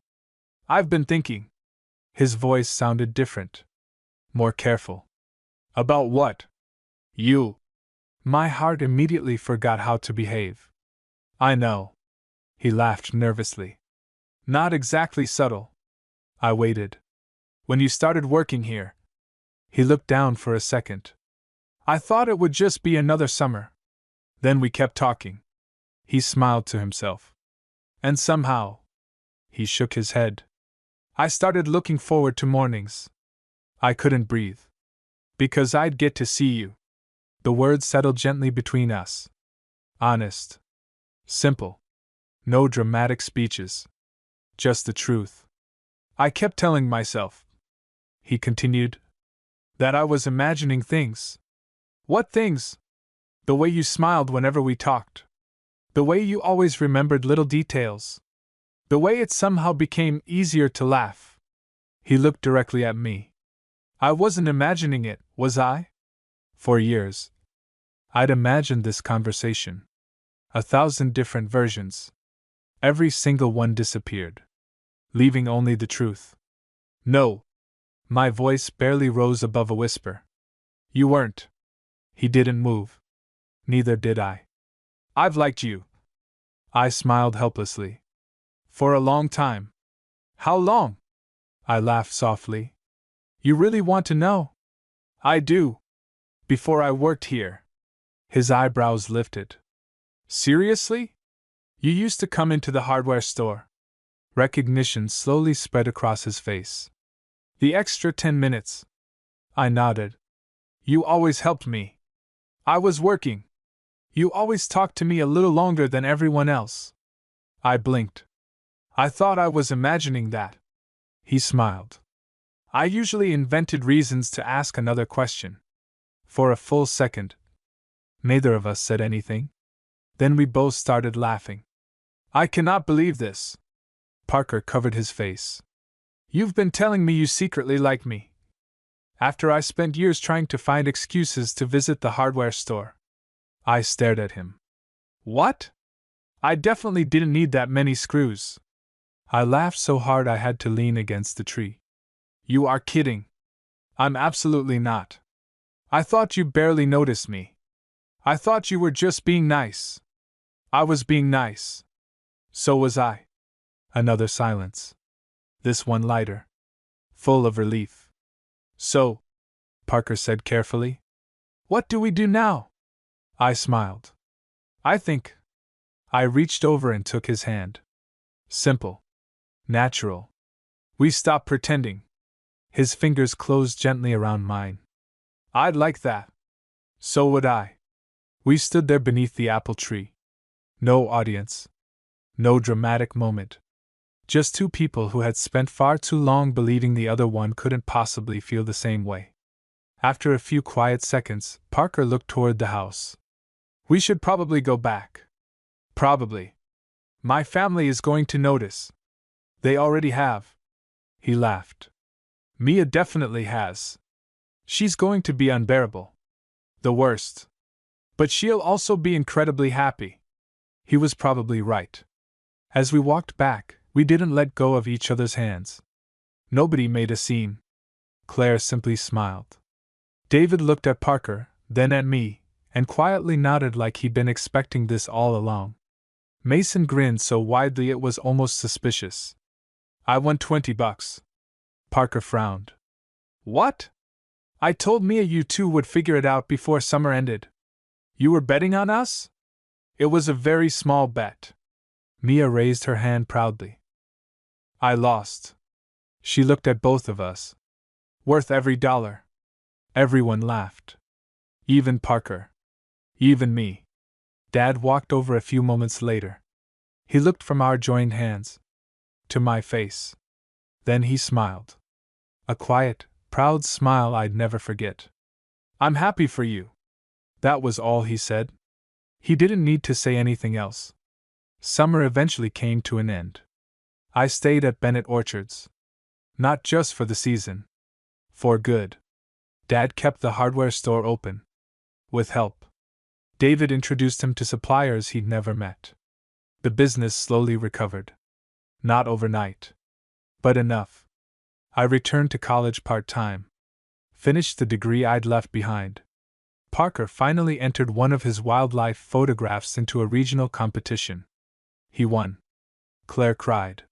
I've been thinking. His voice sounded different. More careful. About what? You. My heart immediately forgot how to behave. I know. He laughed nervously. Not exactly subtle. I waited. When you started working here. He looked down for a second. I thought it would just be another summer. Then we kept talking. He smiled to himself. And somehow. He shook his head. I started looking forward to mornings. I couldn't breathe. Because I'd get to see you. The words settled gently between us. Honest. Simple. No dramatic speeches. Just the truth. I kept telling myself. He continued. That I was imagining things. What things? The way you smiled whenever we talked. The way you always remembered little details. The way it somehow became easier to laugh. He looked directly at me. I wasn't imagining it, was I? For years, I'd imagined this conversation. 1,000 different versions. Every single one disappeared, leaving only the truth. No. My voice barely rose above a whisper. You weren't. He didn't move. Neither did I. I've liked you. I smiled helplessly. For a long time. How long? I laughed softly. You really want to know? I do. Before I worked here. His eyebrows lifted. Seriously? You used to come into the hardware store. Recognition slowly spread across his face. The extra 10 minutes. I nodded. You always helped me. I was working. You always talked to me a little longer than everyone else. I blinked. I thought I was imagining that. He smiled. I usually invented reasons to ask another question. For a full second, neither of us said anything. Then we both started laughing. I cannot believe this. Parker covered his face. You've been telling me you secretly like me. After I spent years trying to find excuses to visit the hardware store. I stared at him. What? I definitely didn't need that many screws. I laughed so hard I had to lean against the tree. You are kidding. I'm absolutely not. I thought you barely noticed me. I thought you were just being nice. I was being nice. So was I. Another silence. This one lighter. Full of relief. So, Parker said carefully, what do we do now? I smiled. I think. I reached over and took his hand. Simple. Natural. We stop pretending. His fingers closed gently around mine. I'd like that. So would I. We stood there beneath the apple tree. No audience. No dramatic moment. Just two people who had spent far too long believing the other one couldn't possibly feel the same way. After a few quiet seconds, Parker looked toward the house. We should probably go back. Probably. My family is going to notice. They already have. He laughed. Mia definitely has. She's going to be unbearable. The worst. But she'll also be incredibly happy. He was probably right. As we walked back, we didn't let go of each other's hands. Nobody made a scene. Claire simply smiled. David looked at Parker, then at me, and quietly nodded like he'd been expecting this all along. Mason grinned so widely it was almost suspicious. I won $20. Parker frowned. What? I told Mia you two would figure it out before summer ended. You were betting on us? It was a very small bet. Mia raised her hand proudly. I lost. She looked at both of us. Worth every dollar. Everyone laughed. Even Parker. Even me. Dad walked over a few moments later. He looked from our joined hands to my face. Then he smiled. A quiet, proud smile I'd never forget. I'm happy for you. That was all he said. He didn't need to say anything else. Summer eventually came to an end. I stayed at Bennett Orchards. Not just for the season. For good. Dad kept the hardware store open. With help. David introduced him to suppliers he'd never met. The business slowly recovered. Not overnight. But enough. I returned to college part-time. Finished the degree I'd left behind. Parker finally entered one of his wildlife photographs into a regional competition. He won. Claire cried.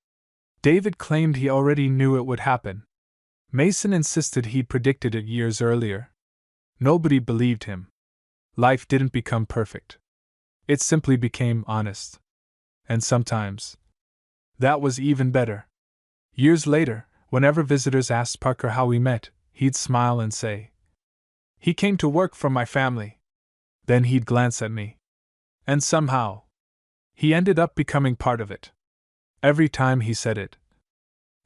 David claimed he already knew it would happen. Mason insisted he'd predicted it years earlier. Nobody believed him. Life didn't become perfect. It simply became honest. And sometimes, that was even better. Years later, whenever visitors asked Parker how we met, he'd smile and say, he came to work for my family. Then he'd glance at me. And somehow, he ended up becoming part of it. Every time he said it,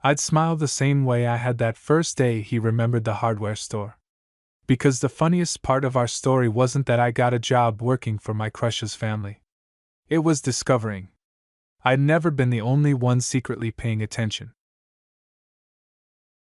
I'd smile the same way I had that first day he remembered the hardware store. Because the funniest part of our story wasn't that I got a job working for my crush's family. It was discovering I'd never been the only one secretly paying attention.